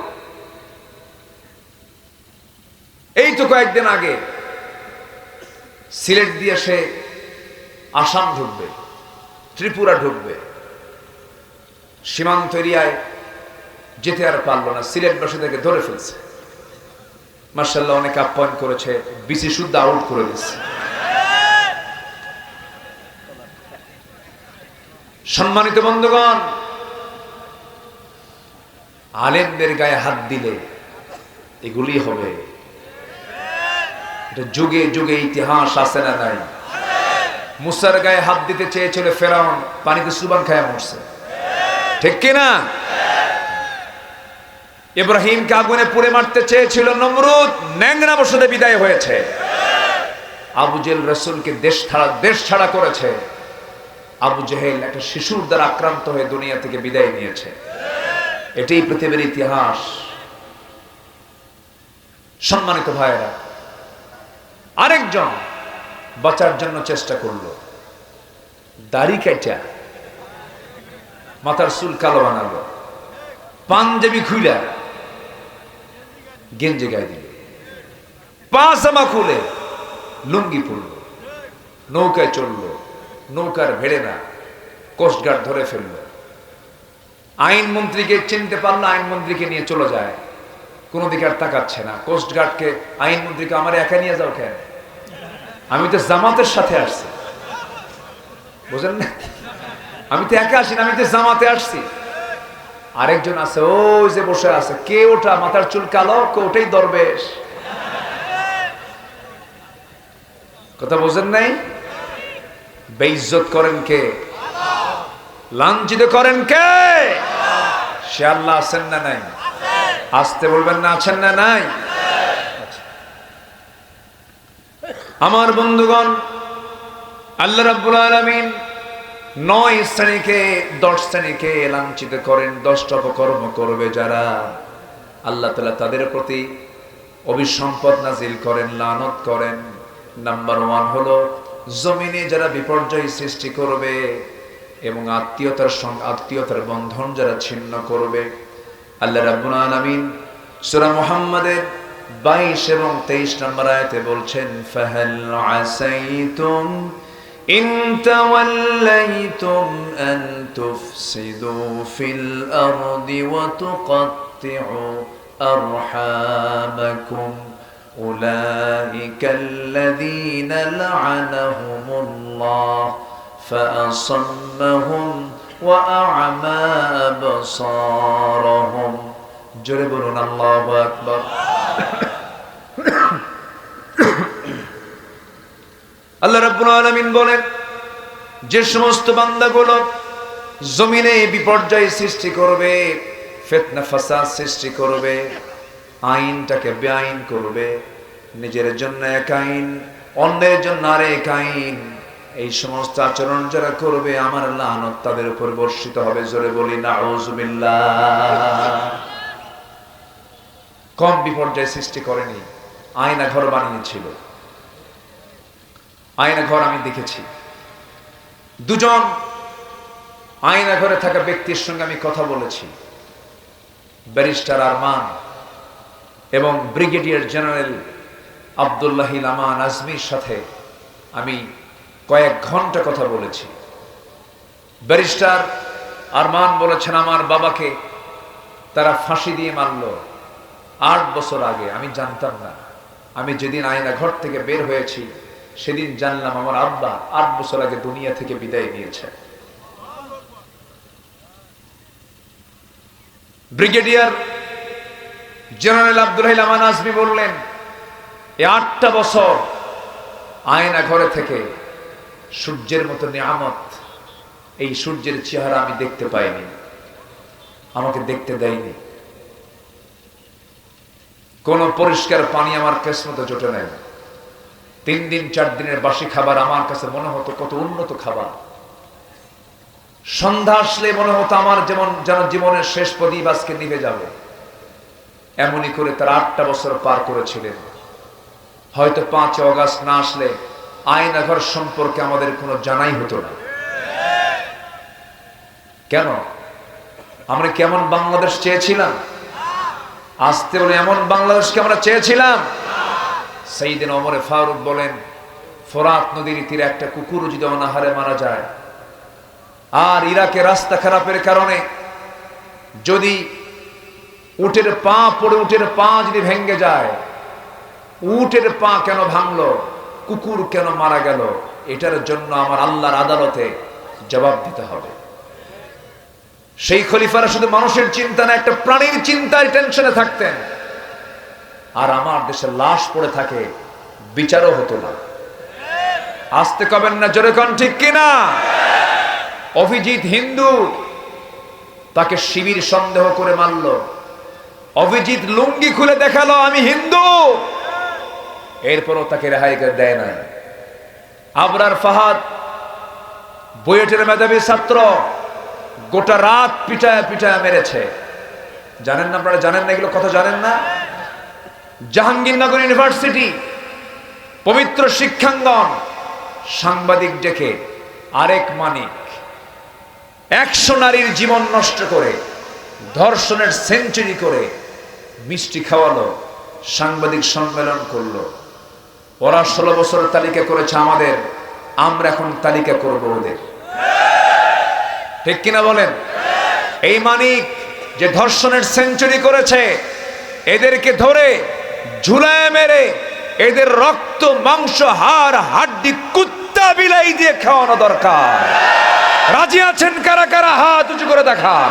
S1: এই তো কয়েকদিন আগে সিলেট দিয়ে সে আসাম ঢুকবে, ত্রিপুরা ঢুকবে, সীমান্ত এরিয়ায় যেতে আর পারলো না, সিলেটবাসীদেরকে ধরে ফেলছে। মার্শাল্লাহ, অনেক আপ্যায়ন করেছে, বিসি শুদ্ধ আউট করে দিচ্ছে। সম্মানিত বন্ধুগণ, আলেমদের গায়ে হাত দিলে এগুলি হবে। এটা যুগে যুগে ইতিহাস আছে না নাই? মুসার গায়ে হাত দিতে চেয়েছিল ফেরাউন, পানিতে সুবান খায়া মরছে, ঠিক কিনা? ইব্রাহিমকে আগুনে পুড়ে মারতে চেয়েছিল নমরুদ, ন্যাংরা বসতে বিদায় হয়েছে। আবু জেহেল রাসূলকে দেশ ছাড়া করেছে। আবু জেহেল একটা শিশুর দ্বারা আক্রান্ত হয়ে দুনিয়া থেকে বিদায় নিয়েছে। এটাই পৃথিবীর ইতিহাস। সম্মানিত ভাইয়েরা, আরেকজন বাঁচার জন্য চেষ্টা করলো, দাড়ি কাটা মাথার চুল কালো বানালো, পাঞ্জাবি খুইলা গেঞ্জি গায়ে দিল, পাজামা খুলে লুঙ্গি পরলো, নৌকায় চললো, নৌকার ভেড়ে না, কোস্টগার্ড ধরে ফেললো। আইনমন্ত্রীকে চিনতে পারলো, আইনমন্ত্রীকে নিয়ে চলে যায়, কোনো দিকে আর তাকাচ্ছে না। কোস্টগার্ডকে, আইনমন্ত্রীকে, আমার একা নিয়ে যাও কেন? আমি তো জামাতের সাথে আসছি, বুঝেন না? আমি তো একা আসি না, আমি তো জামাতে আসছি। আরেকজন আছে, ওই যে বসে আছে, কে ওটা? মাথার চুল কালো, কে ওটাই দরবেশ। কথা বোঝেন নাই? বেইজ্জত করেন কে? লাঞ্ছিত করেন কে? সে আল্লাহ আছেন না নাই? আসতে বলবেন না, আছেন না নাই? আমার বন্ধুগণ, আল্লাহ রাব্বুল আলামিন 9 শ্রেণীকে, 10 শ্রেণীকে লাঞ্ছিত করেন। 10টা অপকর্ম করবে যারা, আল্লাহ তাআলা তাদের প্রতি অভিসম্পদ নাজিল করেন, লানত করেন। নাম্বার 1 হলো জমিনে যারা বিপর্যয় সৃষ্টি করবে এবং আত্মীয়তার বন্ধন যারা ছিন্ন করবে। আল্লাহ রাব্বুল আলামিন সূরা মুহাম্মাদের 22 এবং 23 নম্বর আয়াতে বলছেন, ফাহাল আসাইতুম ইন তাওয়াল্লাইতুম আন তুফসিদু ফিল আরদি ওয়া তুকাত্তিউ আরহামাকুম উলাইকাল্লাযীনা লা'আনাহুমুল্লাহ ফাআসাম্মাহুম ওয়া আ'মা আবসারহুম। জোরে বলুন আল্লাহু আকবার। আল্লাহ রাব্বুল আলামিন বলেন, যে সমস্ত বান্দাগুলো জমিনে বিপর্যয় সৃষ্টি করবে, ফিতনা ফাসাদ সৃষ্টি করবে, আইনটাকে বেআইন করবে, নিজের জন্য এক আইন, অন্যের জন্য আরেক আইন, এই সমস্ত আচরণ যারা করবে, আমার লানত তাদের উপর বর্ষিত হবে। জোরে বলি নাউযুবিল্লাহ। কম বিপর্যয় সৃষ্টি করেনি, আয়না ঘর বানিয়েছিল। আয়না ঘর আমি দেখেছি। 2জন আয়না ঘরে থাকা ব্যক্তির সঙ্গে আমি কথা বলেছি, ব্যারিস্টার আরমান এবং ব্রিগেডিয়ার জেনারেল আব্দুল্লাহিল আমান আজমির সাথে আমি কয়েক ঘন্টা কথা বলেছি। ব্যারিস্টার আরমান বলেছেন, আমার বাবাকে তারা ফাঁসি দিয়ে মারলো 8 বছর আগে। আমি জানতাম না। আমি যেদিন আয়না ঘর থেকে বের হয়েছি সেদিন জানলাম আমার আব্বা 8 বছর আগে দুনিয়া থেকে বিদায় নিয়েছে। ব্রিগেডিয়ার জেনারেল আব্দুল আমান আজমি বললেন, এই 8টা বছর আয়না ঘরে থেকে সূর্যের মতো নিয়ামত, এই সূর্যের চেহারা আমি দেখতে পাইনি, আমাকে দেখতে দেয়নি। কোন পরিষ্কার পানি আমার কিসমতে জোটে নাই। 3 দিন 4 দিনের বাসি খাবার আমার কাছে মনে হতো কত উন্নত খাবার। সন্ধ্যা আসলে মনে হতো আমার যেন জীবনের শেষ প্রদীপ আজকে নিভে যাবে। এমনই করে তার 8টা বছর পার করেছিলেন। হয়তো 5 অগাস্ট না আসলে আয়নাঘর সম্পর্কে আমাদের কোনো জানাই হতো না। কেন? আমরা কেমন বাংলাদেশ চেয়েছিলাম? আসতে বলে এমন বাংলাদেশকে আমরা চেয়েছিলাম? সাইয়েদনা ওমর ফারুক বলেন, ফোরাত নদীর তীরে একটা কুকুর যদি অনাহারে মারা যায়, আর ইরাকে রাস্তা খারাপের কারণে যদি উটের পা পড়ে উটের পা যদি ভেঙে যায়, উটের পা কেন ভাঙলো, কুকুর কেন মারা গেল, এটার জন্য আমার আল্লাহর আদালতে জবাব দিতে হবে। সেই খলিফারা শুধু মানুষের চিন্তা না, একটা প্রাণীর চিন্তায় টেনশনে থাকতেন। আর আমার দেশে লাশ পড়ে থাকে, বিচারও হতো না। আসতে কবেন না, জোরে কোন ঠিক কিনা? অভিজিৎ হিন্দু, তাকে শিবির সন্দেহ করে মারল। অভিজিৎ লুঙ্গি খুলে দেখালো আমি হিন্দু, এরপরও তাকে রেহাই দেয় না। আবরার ফাহাদ বুয়েটের মেধাবী ছাত্র, গোটা রাত পিটায় পিটায় মেরেছে। জানেন না আপনারা? জানেন না এগুলো কথা? জানেন না? জাহাঙ্গীরনগর ইউনিভার্সিটি পবিত্র শিক্ষাঙ্গন, সাংবাদিক ডেকে আরেক মানিক 100 নারীর জীবন নষ্ট করে ধর্ষণের সেঞ্চুরি করে মিষ্টি খাওয়ালো, সাংবাদিক সম্মেলন করলো। ওরা 16 বছরের তালিকা করেছে আমাদের, আমরা এখন তালিকা করব ওদের। ঠিক কিনা বলেন? এই মানিক যে ধর্ষণের সেঞ্চুরি করেছে, এদেরকে ধরে ঝুলায় মেরে এদের রক্ত মাংস হাড় হাড্ডি কুত্তা বিলাই দিয়ে খাওয়ানো দরকার। রাজি আছেন কারা কারা? হাত উঁচু করে দেখান।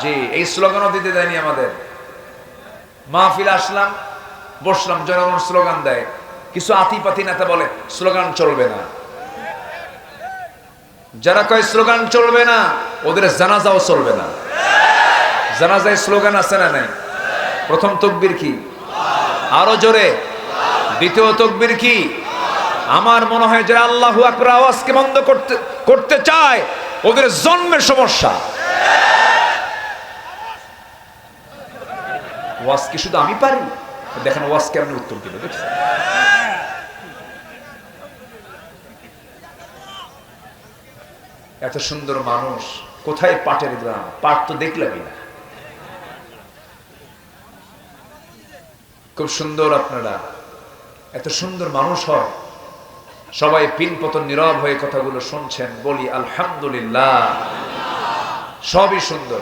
S1: জি, এই স্লোগানও দিতে দেয়নি আমাদের। মাহফিল আসলাম, বসলাম, জনগণ স্লোগান দেয়, কিছু আতিপাতি নেতা বলে স্লোগান চলবে না। যারা কয় স্লোগান চলবে না, ওদের জানাজাও চলবে না। জানাজায় স্লোগান আছে না নাই? প্রথম তাকবীর কি? আরো জোরে। দ্বিতীয় তাকবীর কি? আমার মনে হয় যারা আল্লাহু আকবার আওয়াজকে বন্ধ করতে চায়, ওদের জন্মের সমস্যা। ওয়াজ কি শুধু আমি পারি? দেখেন ওয়াজ কেমন উত্তর দিল, দেখছেন? এত সুন্দর মানুষ, কোথায় পাটের গ্রাম? পাট তো দেখলামই না। খুব সুন্দর আপনারা, এত সুন্দর মানুষ হয়। সবাই পিনপতন নীরব হয়ে কথাগুলো শুনছেন। বলি আলহামদুলিল্লাহ। সবই সুন্দর।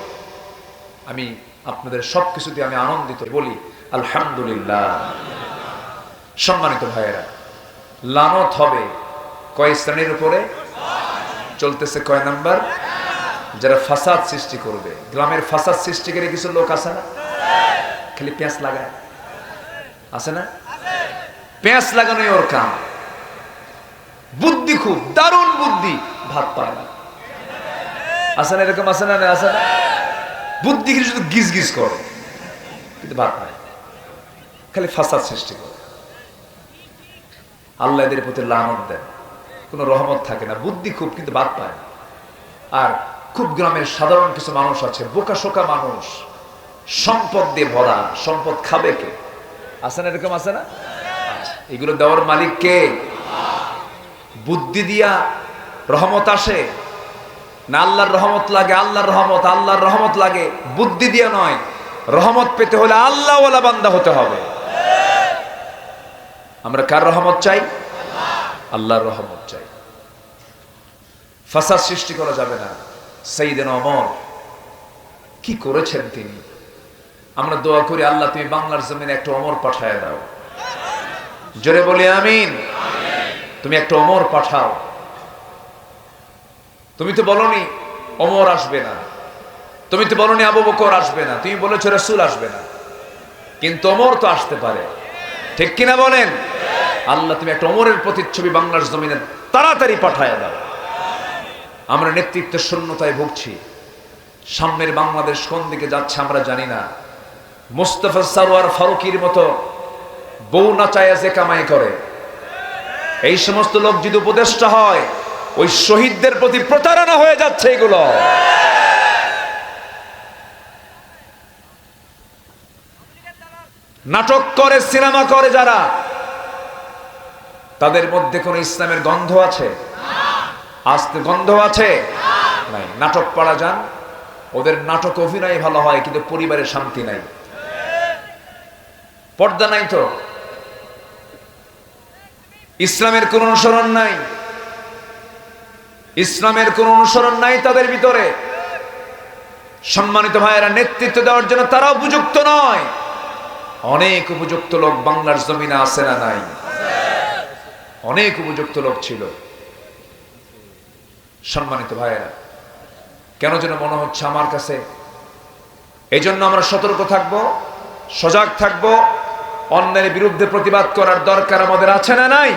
S1: আমি আপনাদের সবকিছুতে আমি আনন্দিত, বলি আলহামদুলিল্লাহ। সম্মানিত ভাইয়েরা, লানত হবে কয় শ্রেণীর উপরে? চলতেছে কয় নাম্বার? যারা ফাসাদ সৃষ্টি করবে। গ্রামের ফাসাদ সৃষ্টিকারী কিছু লোক আছে না? খালি পেঁয়াজ লাগায়, আছে না? পেঁয়াজ লাগানোই ওর কাম। বুদ্ধি খুব দারুণ বুদ্ধি, ভাত পায় না। আছে না এরকম? আছে না? আছে না? বুদ্ধি কিন্তু শুধু গিজ গিজ করে, কিন্তু ভাত পায়। খালি ফাসাদ সৃষ্টি করে। আল্লাহ এদের প্রতি লানত দেন, কোনো রহমত থাকে না। বুদ্ধি খুব, কিন্তু ভাত পায় না। আর খুব গ্রামের সাধারণ কিছু মানুষ আছে, বোকা শোকা মানুষ, সম্পদ দিয়ে ভরা। সম্পদ খাবে কে? আছে না এরকম? আছে না? এগুলো দেওয়ার মালিক কে? বুদ্ধি দিয়া রহমত আসে না? আল্লাহর রহমত লাগে। আল্লাহর রহমত লাগে বুদ্ধি দিয়া নয়, রহমত পেতে হলে আল্লাহওয়ালা বান্দা হতে হবে। আমরা কার রহমত চাই? আল্লাহর রহমত চাই। ফাসাদ সৃষ্টি করা যাবে না। সাইয়েদনা ওমর কি করেছেন তিনি। আমরা দোয়া করি, আল্লাহ তুমি বাংলার জমিনে একটা ওমর পাঠায় দাও। জোরে বলি আমিন। তুমি একটা ওমর পাঠাও। তুমি তো বলনি ওমর আসবে না, তুমি তো বলনি আবু বকর আসবে না, তুমি বলেছো রাসূল আসবে না, কিন্তু ওমর তো আসতে পারে, ঠিক কিনা বলেন? আল্লাহ তুমি একটা ওমরের প্রতিচ্ছবি বাংলার জমিনে তাড়াতাড়ি পাঠায় দাও। আমরা নেতৃত্বের শূন্যতায় ভুগছি। সামনের বাংলাদেশ কোন দিকে যাচ্ছে আমরা জানি না। মুস্তাফা সারোয়ার ফারুকির মতো বউ নাচায়া যে কামাই করে, এই সমস্ত লোক যদি উপদেষ্টা হয়, ওই শহীদদের প্রতি প্রতারণা হয়ে যাচ্ছে। এগুলো নাটক করে, সিনেমা করে যারা, তাদের মধ্যে কোন ইসলামের গন্ধ আছে? আস্তে গন্ধ আছে? নাই। নাটক পাড়া যান, ওদের নাটক অভিনয় ভালো হয়, কিন্তু পরিবারে শান্তি নাই, পর্দা নাই, তো ইসলামের কোন অনুসরণ নাই, ইসলামের কোন অনুসরণ নাই তাদের ভিতরে। সম্মানিত ভাইয়েরা, নেতৃত্ব দেওয়ার জন্য তারা উপযুক্ত নয়। অনেক উপযুক্ত লোক বাংলার জমিনে আছে না নাই? অনেক উপযুক্ত লোক ছিল। সম্মানিত ভাইয়েরা, কেন যেন মনে হচ্ছে আমার কাছে, এই জন্য আমরা সতর্ক থাকব, সজাগ থাকব। অন্যের বিরুদ্ধে প্রতিবাদ করার দরকার আমাদের আছে না নাই?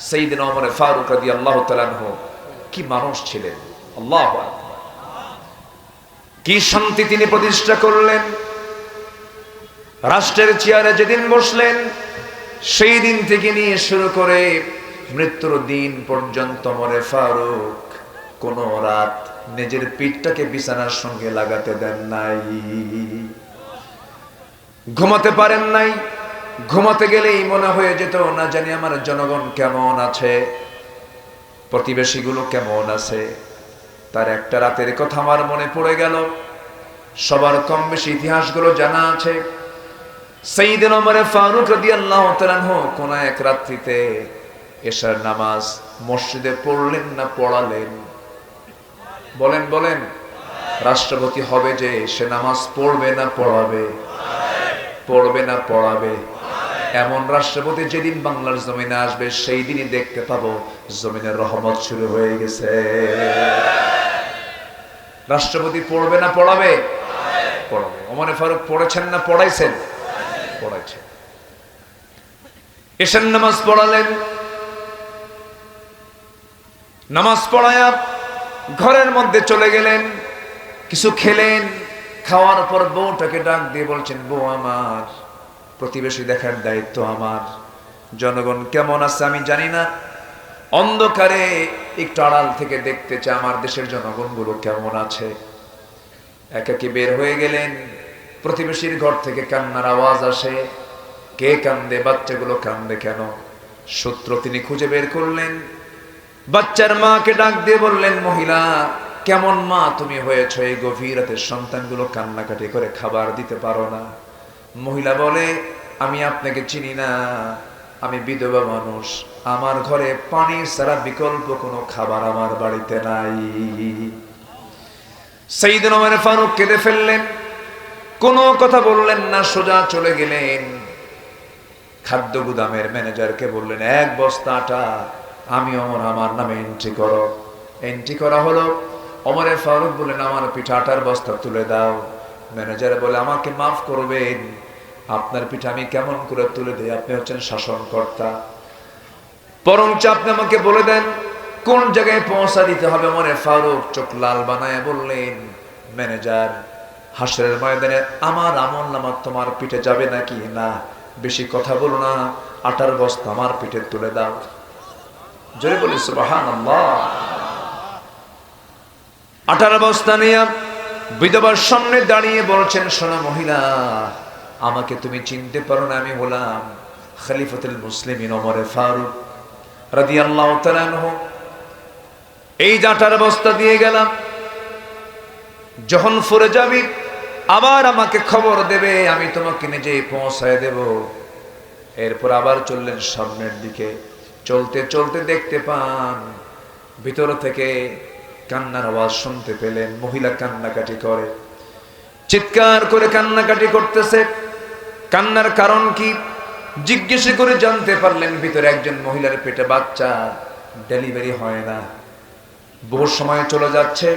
S1: সাইয়েদনা ওমর ফারুক রাদিয়াল্লাহু তাআলা আনহু কি মানুষ ছিলেন! আল্লাহু আকবার। কি শান্তি তিনি প্রতিষ্ঠা করলেন। রাষ্ট্রের চেয়ারে যেদিন বসলেন, সেই দিন থেকে নিয়ে শুরু করে মৃত্যুর দিন পর্যন্ত ওমর ফারুক কোন রাত নিজের পিঠটাকে বিছানার সঙ্গে লাগাতে দেন নাই। ঘুমাতে পারেন নাই। ঘুমাতে গেলেই মনে হয়ে যেত, না জানি আমার জনগণ কেমন আছে, প্রতিবেশীগুলো কেমন আছে। তার একটা রাতের কথা আমার মনে পড়ে গেল। সবার কম বেশি ইতিহাসগুলো জানা আছে। সাইয়েদনা ওমর ফারুক রাদিয়াল্লাহু তাআলা আনহু কোন এক রাত্রিতে এশার নামাজ মসজিদে পড়লেন না পড়ালেন? বলেন বলেন। রাষ্ট্রপতি হবে যে, সে নামাজ পড়বে না পড়াবে? পড়বে না পড়াবে? এমন রাষ্ট্রপতি যেদিন বাংলার জমিনে আসবে, সেই দিনই দেখতে পাবো জমিনের রহমত শুরু হয়ে গেছে। রাষ্ট্রপতি পড়বে না পড়াবে? পড়াবে। ওমর ফারুক পড়েছেন না পড়াইছেন? পড়াইছেন। এশার নামাজ পড়ালেন। নামাজ পড়ায়া ঘরের মধ্যে চলে গেলেন, কিছু খেলেন। খাওয়ার পর বউটাকে ডাক দিয়ে বলছেন, বউ আমার, প্রতিবেশী দেখার দায়িত্ব আমার। জনগণ কেমন আছে আমি জানি না, অন্ধকারে একটু আড়াল থেকে দেখতে চাই আমার দেশের জনগণগুলো কেমন আছে। একাকি বের হয়ে গেলেন। প্রতিবেশীর ঘর থেকে কান্নার আওয়াজ আসে। কে কান্দে? বাচ্চাগুলো কান্দে কেন? সূত্র তিনি খুঁজে বের করলেন। বাচ্চার মাকে ডাক দিয়ে বললেন, মহিলা, কেমন মা তুমি হয়েছ, এই গভীর রাতে সন্তানগুলো কান্নাকাটি করে খাবার দিতে পারো না? মহিলা বলে, আমি আপনাকে চিনি না, আমি বিধবা মানুষ, আমার ঘরে পানি ছাড়া বিকল্প কোনো খাবার আমার বাড়িতে নাই। সাইয়েদনা ওমর ফারুক কেঁদে ফেললেন, কোনো কথা বললেন না, সোজা চলে গেলেন। খাদ্য গুদামের ম্যানেজারকে বললেন, এক বস্তা আটা আমি ওমর আমার নামে এন্ট্রি করো। এন্ট্রি করা হলো। ওমর ফারুক বললেন, আমার পিঠা আটার বস্তা তুলে দাও। ম্যানেজার বলে, আমাকে মাফ করবেন, আপনার পিঠা আমি কেমন করে তুলে দেই? আপনি হচ্ছেন শাসনকর্তা, বরঞ্চ আপনি আমাকে বলে দেন কোন জায়গায় পৌঁছা দিতে হবে। ওমর ফারুক চোখ লাল বানায় বললেন, ম্যানেজার, হাসরের ময়দানে আমার আমলনামা তোমার পিঠে যাবে নাকি? না, বেশি কথা বলো না, আটার বস্তা আমার পিঠে তুলে দাও। জোরে বলি সুবহানাল্লাহ। আটার বস্তা নিয়ে বিধবার সামনে দাঁড়িয়ে বলছেন, শোনো মহিলা, আমাকে তুমি চিনতে পারো না, আমি হলাম খলিফাতুল মুসলিমিন ওমর ফারুক রাদিয়াল্লাহু তাআলা আনহু। এই আটার বস্তা দিয়ে গেলাম, যখন ফুরে যাবি আবার আমাকে খবর দেবে, আমি তোমাকে নিজেই পৌঁছায় দেব। এরপর আবার চললেন সামনের দিকে। চলতে চলতে দেখতে পান ভিতর থেকে কান্নার আওয়াজ শুনতে পেলেন। মহিলা কান্নাকাটি করে, চিৎকার করে কান্নাকাটি করতেছে। কান্নার কারণ কি জিজ্ঞেস করে জানতে পারলেন, ভিতরে একজন মহিলার পেটে বাচ্চা, ডেলিভারি হয় না, বহু সময় চলে যাচ্ছে,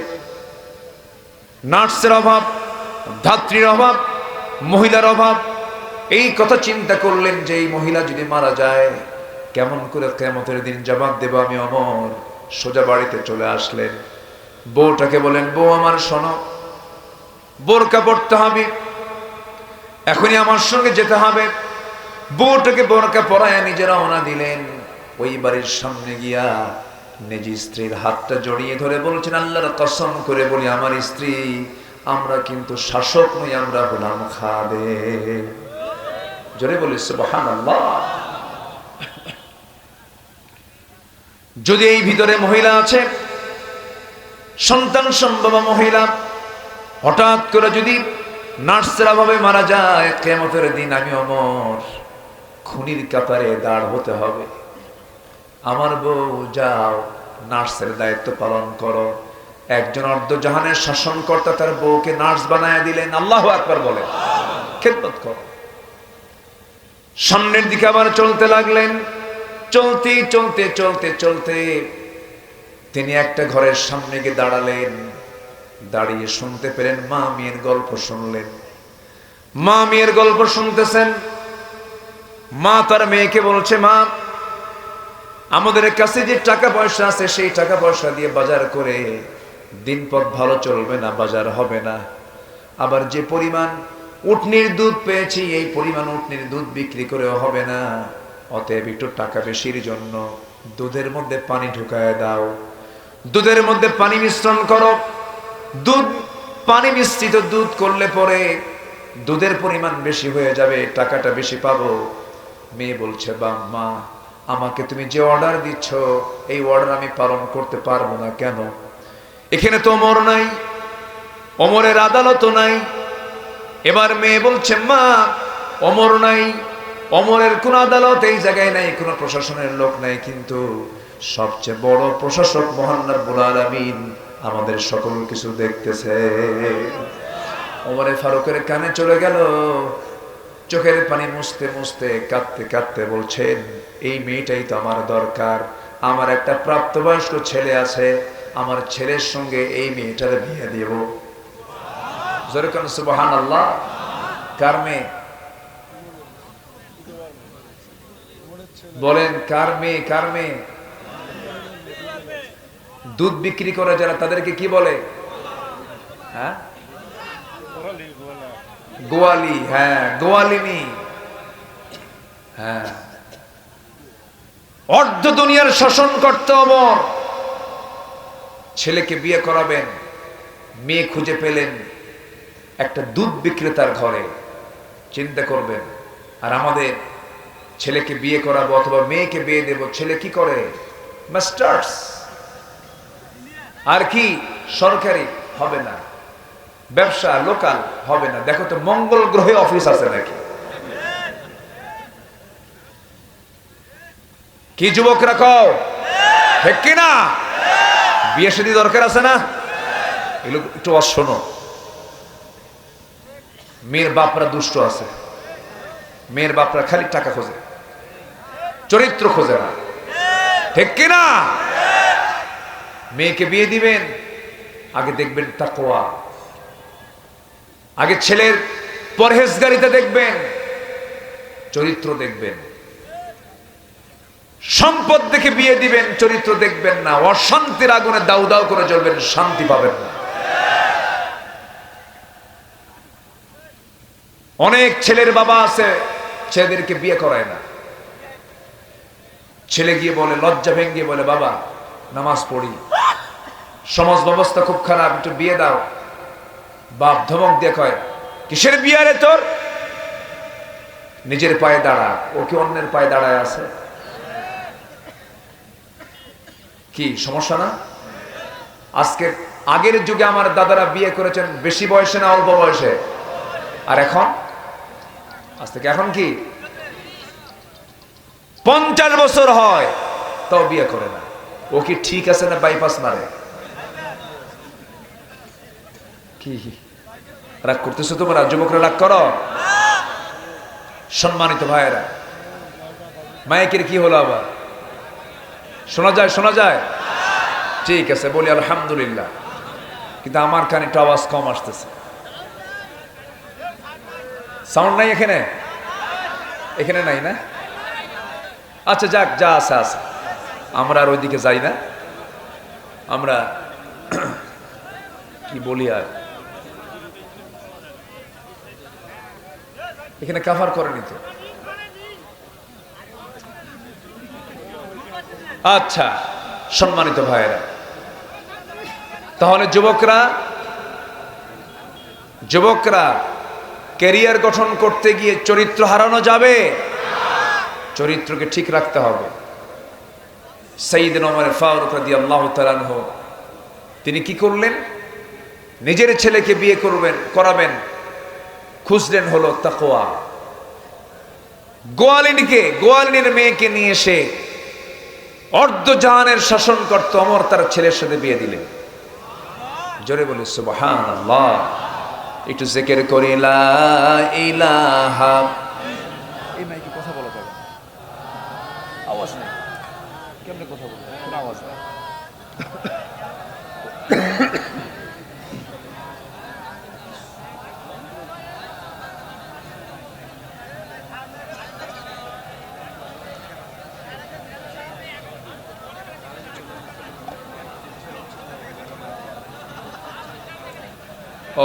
S1: নার্সের অভাব, ধাত্রীর অভাব, মহিলার অভাব। এই কথা চিন্তা করলেন যে এই মহিলা যদি মারা যায়, কেমন করে কিয়ামতের দিন জবাব দেব আমি অমর। সোজা বাড়িতে চলে আসলেন। বউটাকে বলেন, বউ আমার শোনো, বোরকা পড়তে হবে, এখনই আমার সঙ্গে যেতে হবে। বউটাকে বোরকা পরায় নিজে রওনা দিলেন। ওই বাড়ির সামনে গিয়া নিজ স্ত্রীর হাতটা জড়িয়ে ধরে বলছেন, আল্লাহর কসম করে বলি আমার স্ত্রী, আমরা কিন্তু শাসক নই, আমরা হলাম খাদেম। জোরে বলি সুবহানাল্লাহ। যদি এই ভিতরে মহিলা আছে, সন্তান সম্ভবা মহিলা, হঠাৎ করে যদি নার্সের অভাবে মারা যায়, কিয়ামতের দিন আমি অমর, খুনির কাতারে দাঁড় হতে হবে। আমার বউ, যাও নার্সের দায়িত্ব পালন করো। একজন অর্ধজাহানের শাসনকর্তা তার বউকে নার্স বানায় দিলেন। আল্লাহু আকবার বলে, খেদমত করো। সামনের দিকে আবার চলতে লাগলেন। চলতে চলতে চলতে চলতে তিনি একটা ঘরের সামনে গিয়ে দাঁড়ালেন। দাঁড়িয়ে শুনতে পেলেন, মা মেয়ের গল্প শুনলেন। মা মেয়ের গল্প শুনতেছেন। মা তার মেয়েকে বলছে, মা আমাদের কাছে যে টাকা পয়সা আছে, সেই টাকা পয়সা দিয়ে বাজার করে দিনপথ ভালো চলবে না, বাজার হবে না। আবার যে পরিমাণ উটনির দুধ পেয়েছি, এই পরিমাণ উটনির দুধ বিক্রি করেও হবে না। অতএব একটু টাকা বেশির জন্য দুধের মধ্যে পানি ঢুকায় দাও, দুধের মধ্যে পানি মিশ্রণ করো। দুধ পানি মিশ্রিত দুধ করলে পরে দুধের পরিমাণ বেশি হয়ে যাবে, টাকাটা বেশি পাবো। মেয়ে বলছে, বা মা আমাকে তুমি যে অর্ডার দিচ্ছ, এই অর্ডার আমি পালন করতে পারবো না। কেন? এখানে তো ওমর নাই, ওমরের আদালতও নাই। এবার মেয়ে বলছে, মা ওমর নাই, ওমরের কোন আদালত এই জায়গায় নাই, কোন প্রশাসনের লোক নাই, কিন্তু সবচেয়ে বড় প্রশাসক মহান রব্বুল আলামিন আমাদের সকল কিছু দেখতেছে। ওমরে ফারুকের কানে চলে গেল। চোখের পানি মুছতে মুছতে কাঁদতে কাঁদতে বলছেন, এই মেয়েটাই তো আমার দরকার। আমার একটা প্রাপ্তবয়স্ক ছেলে আছে, আমার ছেলের সঙ্গে এই মেয়েটার বিয়ে দেব। জোরে কোন সুবহানাল্লাহ। কার মেয়ে বলেন? কার মেয়ে? কার মেয়ে? দুধ বিক্রি করে যারা, তাদেরকে কি বলে? হ্যাঁ, গোয়ালি। হ্যাঁ, গোয়ালিনী। হ্যাঁ, অর্ধ দুনিয়ার শাসন করতে ওমর। ছেলেকে বিয়ে করাবেন, মেয়ে খুঁজে পেলেন একটা দুধ বিক্রেতার ঘরে। চিন্তা করবেন, আর আমাদের ছেলেকে বিয়ে করাবো অথবা মেয়েকে বিয়ে দেব, ছেলে কি করে? মাস্টার্স। আর কি? সরকারি হবে না, ব্যবসা লোকাল হবে না। দেখো তো মঙ্গল গ্রহে অফিস আছে নাকি? কি যুবকরা কও, ঠিক কিনা? বিয়ে শাদী দরকার আছে না? এগুলো একটু শোনো। মেয়ের বাপরা দুষ্ট আছে, মেয়ের বাপরা খালি টাকা খোঁজে, চরিত্র খোঁজে না, ঠিক কিনা? মেয়েকে বিয়ে দিবেন, আগে দেখবেন তাকওয়া, আগে ছেলের পরহেজগারিতা দেখবেন, চরিত্র দেখবেন। সম্পদ দেখে বিয়ে দিবেন, চরিত্র দেখবেন না। অশান্তির আগুনে দাউ দাউ করে জ্বলবেন, শান্তি পাবেন না। অনেক ছেলের বাবা আছে, ছেলেদেরকে বিয়ে করায় না। ছেলে গিয়ে বলে, লজ্জা ভেঙ্গে বলে, বাবা নামাজ পড়ি, সমাজ ব্যবস্থা খুব খারাপ, একটু বিয়ে দাও। বাপ ধমক দিয়ে কয়, কিসের বিয়ে রে তোর? নিজের পায়ে দাঁড়া। ও কি অন্যের পায়ে দাঁড়ায় আছে? কি সমস্যা না? আজকে আগের যুগে আমার দাদারা বিয়ে করেছেন বেশি বয়সে না অল্প বয়সে? আর এখন আজ থেকে এখন কি 50 বছর হয় তাও বিয়ে করে না। ও কি ঠিক আছে না বাইপাস মারে? কি রাগ করতেছো তোমরা? যুবকরা রাগ করো? সম্মানিত ভাইয়েরা, মাইকের কি হলো আবার? শোনা যায়? শোনা যায়? ঠিক আছে, বলি আলহামদুলিল্লাহ। কিন্তু আমার কানে একটু আওয়াজ কম আসতেছে। সাউন্ড নাই এখানে? এখানে নাই না? আচ্ছা যাক, যা আছে আছে। আমরা আর ওইদিকে যাই না। আমরা কি বলি আর, এখানে কাভার করেনি তো। আচ্ছা সম্মানিত ভাইয়েরা, তাহলে যুবকরা ক্যারিয়ার গঠন করতে গিয়ে চরিত্র হারানো যাবে? চরিত্রকে ঠিক রাখতে হবে। সাইয়েদনা ওমর ফারুক রাদিয়াল্লাহু তাআলা আনহু তিনি কি করলেন? নিজের ছেলেকে বিয়ে করাবেন, খুঁজলেন হলো তাকওয়া। গোয়ালিনীর মেয়েকে নিয়ে এসে অর্ধ জাহানের শাসন করত ওমর তার ছেলের সাথে বিয়ে দিলেন। জোরে বলি সুবহানাল্লাহ। একটু জিকির করি লা ইলাহা। এই মাইকে কথা বলা যাবে? আওয়াজ নেই, কেমনে কথা বলবো? কোনো আওয়াজ নেই।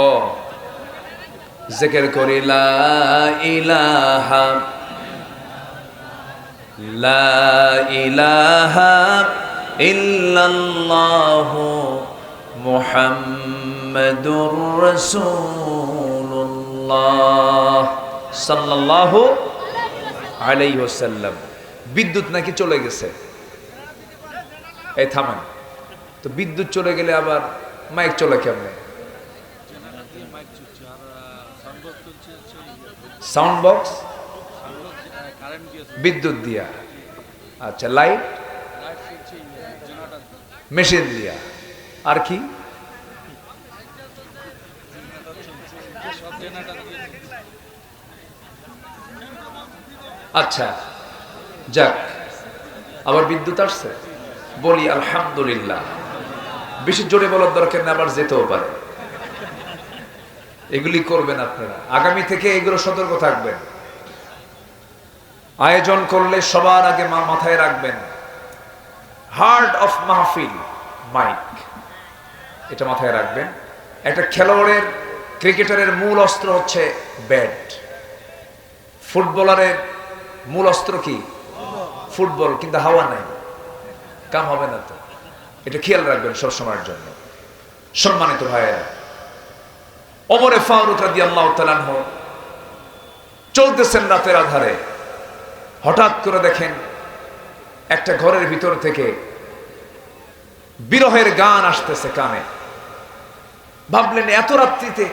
S1: ও জিকির করি লা ইলাহা ইল্লাল্লাহু মুহাম্মাদুর রাসূলুল্লাহ সাল্লাল্লাহু আলাইহি ওয়াসাল্লাম। বিদ্যুৎ নাকি চলে গেছে। এই থামেন তো, বিদ্যুৎ চলে গেলে আবার মাইক চলে কেমনে? সাউন্ড বক্স বিদ্যুৎ দিয়া। আচ্ছা, লাইট মেশিন দিয়া। আর কি? আচ্ছা যাক, আবার বিদ্যুৎ আসছে, বলি আলহামদুলিল্লাহ। বেশি জোরে বলার দরকার না, আবার যেতেও পারে। এগুলি করবেন আপনারা, আগামী থেকে এগুলো সতর্ক থাকবেন। আয়োজন করলে সবার আগে মাথায় রাখবেন, হার্ট অফ মাহফিল মাইক, এটা মাথায় রাখবেন। একটা খেলোয়াড়ের, ক্রিকেটারের মূল অস্ত্র হচ্ছে ব্যাট। ফুটবলারের মূল অস্ত্র কি? ফুটবল, কিন্তু হাওয়া নাই, কাম হবে না তো। এটা খেয়াল রাখবেন সব সময়ের জন্য। সম্মানিত ভাইয়েরা, ওমর ফারুক রাদিয়াল্লাহু তাআলা আনহু চলতেছেন রাতের আধারে, হঠাৎ করে দেখেন একটা ঘরের ভিতর থেকে বিরহের গান আসতেছে কানে। ভাবলেন এত রাত্রিতে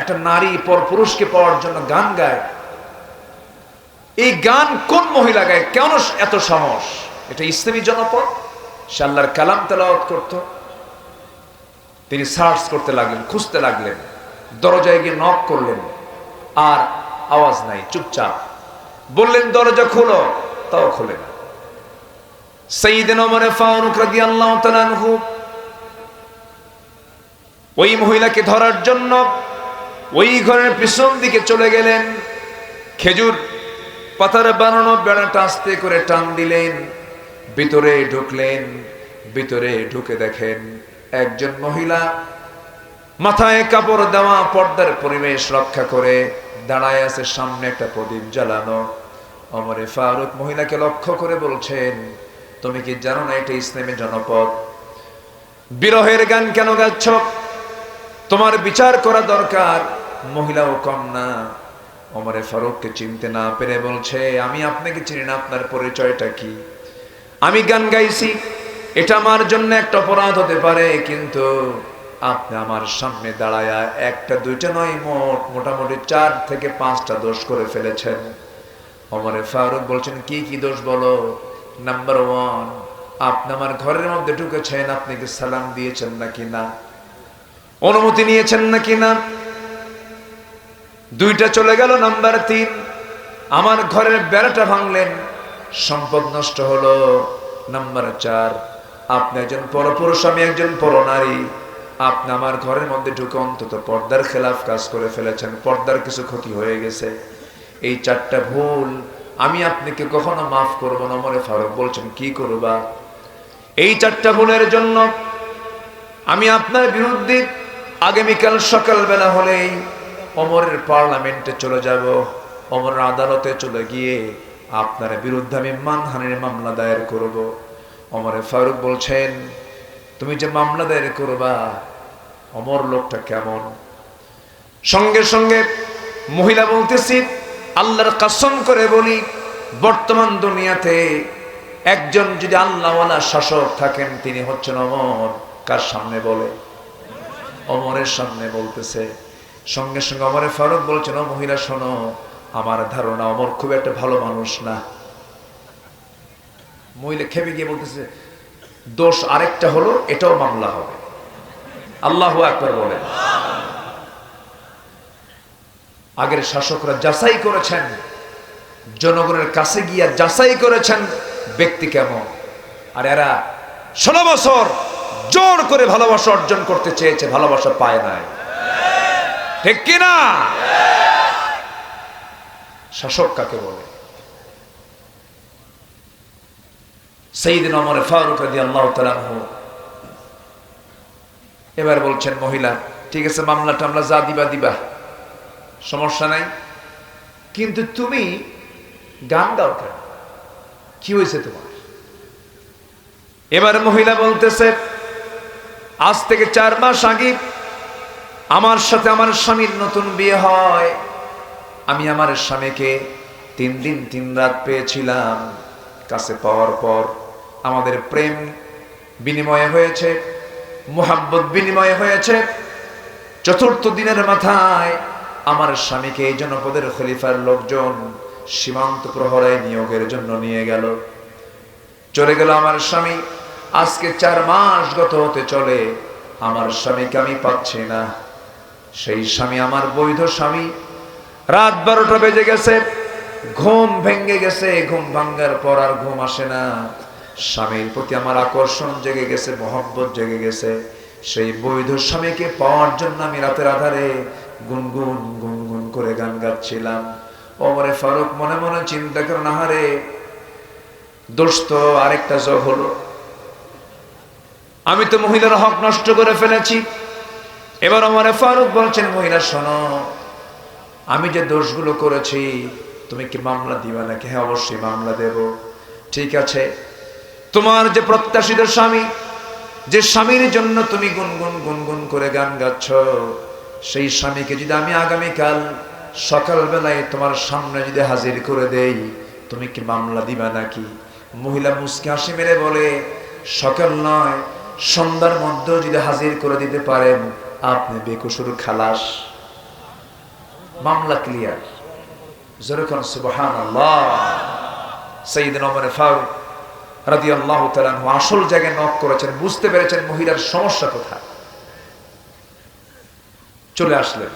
S1: একটা নারী পর পুরুষকে পাওয়ার জন্য গান গায়, এই গান কোন মহিলা গায়? কেন এত সাহস? এটা ইসলামী জনপদ, সে আল্লাহর কালাম তেলাওয়াত করত। তিনি সার্চ করতে লাগলেন, খুঁজতে লাগলেন, দরজায় গিয়ে নক করলেন, আর আওয়াজ নাই, চুপচাপ। বললেন দরজা খোলো, তাও খোলে না। সাইয়েদনা ওমর ফারুক রাদিয়াল্লাহু তাআলা আনহু ওই মহিলাকে ধরার জন্য ওই ঘরের পিছন দিকে চলে গেলেন। খেজুর পাতার বানানো বেড়াটা আস্তে করে টান দিলেন, ভিতরে ঢুকলেন। ভিতরে ঢুকে দেখেন একজন মহিলা মাথায় কাপড় দেওয়া, পর্দার পরিবেশ রক্ষা করে দাঁড়ায় আছে, সামনে একটা প্রদীপ জ্বালানো। ওমর ফারুক মহিলাকে লক্ষ্য করে বলছেন, তুমি কি জানো না এটা ইসলামী জনপদ? বিরহের গান কেন গাচ্ছ? তোমার বিচার করা দরকার। মহিলাও কম না, ওমর ফারুককে চিনতে না পেরে বলছে, আমি আপনাকে চিনি না, আপনার পরিচয়টা কি? আমি গান গাইছি, এটা আমার জন্য একটা অপরাধ হতে পারে, কিন্তু আপনি আমার সামনে দাঁড়ায়া একটা দুইটা নয় মোটামুটি 4 থেকে 5টা দোষ করে ফেলেছেন। ওমরে ফারুক বলছেন, কি কি দোষ বলো? নাম্বার 1, আপনি আমার ঘরের মধ্যে ঢুকেছেন, আপনি কি সালাম দিয়েছেন নাকি না, অনুমতি নিয়েছেন নাকি না? 2টা চলে গেল। নাম্বার 3, আমার ঘরের বেড়াটা ভাঙলেন, সম্পদ নষ্ট হলো। নাম্বার 4, আপনি একজন পরপুরুষ, আমি একজন পরনারী, আপনি আমার ঘরের মধ্যে ঢুকে অন্তত পর্দার খেলাফ কাজ করে ফেলেছেন, পর্দার কিছু ক্ষতি হয়ে গেছে। এই 4টা ভুল আমি আপনাকে কখনো মাফ করব না। ওমরে ফারুক বলছেন, কি করবা? এই 4টা ভুলের জন্য আমি আপনার বিরুদ্ধে আগামীকাল সকালবেলা হলেই ওমরের পার্লামেন্টে চলে যাব, ওমরের আদালতে চলে গিয়ে আপনার বিরুদ্ধে আমি মানহানির মামলা দায়ের করব। ওমরে ফারুক বলছেন, তুমি যে মামলা দায়ের করবা, ওমর লোকটা কেমন? সঙ্গে সঙ্গে মহিলা বলতেছি, আল্লাহর কসম করে বলি, বর্তমান দুনিয়াতে একজন যদি আল্লাহওয়ালা শাসক থাকেন, তিনি হচ্ছেন ওমর। কার সামনে বলে? ওমরের সামনে বলতেছে। সঙ্গে সঙ্গে ওমরে ফারুক বলছেন, ও মহিলা শোনো, আমার ধারণা ওমর খুব একটা ভালো মানুষ না। মহিলা খেপে গিয়ে বলতেছে, দোষ আরেকটা হলো, এটাও মামলা হবে। আল্লাহু আকবার বলে। আগের শাসকরা যাচাই করেছেন, জনগণের কাছে গিয়া যাচাই করেছেন ব্যক্তি কেমন। আর এরা 16 বছর জোর করে ভালোবাসা অর্জন করতে চেয়েছে, ভালোবাসা পায় নাই। ঠিক কিনা? শাসক কাকে বলে? সাইয়েদনা ওমর ফারুক রাদিয়াল্লাহু তাআলা আনহু এবার বলছেন, মহিলা ঠিক আছে, মামলাটা আমরা যা দিবা দিবা, সমস্যা নাই, কিন্তু তুমি গান গাও কেন? কি হয়েছে তোমার? এবার মহিলা বলতেছে, আজ থেকে 4 মাস আগে আমার সাথে আমার স্বামীর নতুন বিয়ে হয়। আমি আমার স্বামীকে 3 দিন 3 রাত পেয়েছিলাম। কাছে পাওয়ার পর আমাদের প্রেম বিনিময় হয়েছে, মুহাব্বত বিনিময় হয়েছে। 4র্থ দিনের মাথায় আমার স্বামীকে এই জনপদের খলিফার লোকজন সীমান্ত প্রহরায় নিয়োগের জন্য নিয়ে গেল। চলে গেল আমার স্বামী। আজকে 4 মাস গত হতে চলে, আমার স্বামীকে আমি পাচ্ছি না। সেই স্বামী আমার বৈধ স্বামী। রাত 12টা বেজে গেছে, ঘুম ভেঙে গেছে। ঘুম ভাঙ্গার পর আর ঘুম আসে না। স্বামীর প্রতি আমার আকর্ষণ জেগে গেছে, মহব্বত জেগে গেছে। সেই বৈধ স্বামীকে পাওয়ার জন্য আমি রাতের আধারে গুনগুন গুনগুন করে গান গাচ্ছিলাম। ওমরে ফারুক মনে মনে চিন্তা করেন, আহারে দোষ তো আরেকটা যোগ হলো, আমি তো মহিলার হক নষ্ট করে ফেলেছি। এবার ওমরে ফারুক বলছেন, মহিলা শোনো, আমি যে দোষগুলো করেছি, তুমি কি মামলা দিবা নাকি? হ্যাঁ, অবশ্যই মামলা দেব। ঠিক আছে, তোমার যে প্রত্যাশিত স্বামী, যে স্বামীর জন্য তুমি গুনগুন গুনগুন করে গান গাচ্ছ, সেই স্বামীকে যদি আমি আগামীকাল সকালবেলায় তোমার সামনে যদি হাজির করে দেই, তুমি কি মামলা দিবা নাকি? মহিলা মুচকি হাসি মেরে বলে, সকাল নয়, সন্ধ্যার মধ্যে যদি হাজির করে দিতে পারেন, আপনি বেকসুর খালাস, মামলা ক্লিয়ার। যেরকম সুবহানাল্লাহ। সাইয়েদনা ওমর ফারুক রাদিয়াল্লাহু তাআলা আনহু আসল জায়গায় নক করেছেন, বুঝতে পেরেছেন মহিলার সমস্যা কোথায়। চলে আসলেন।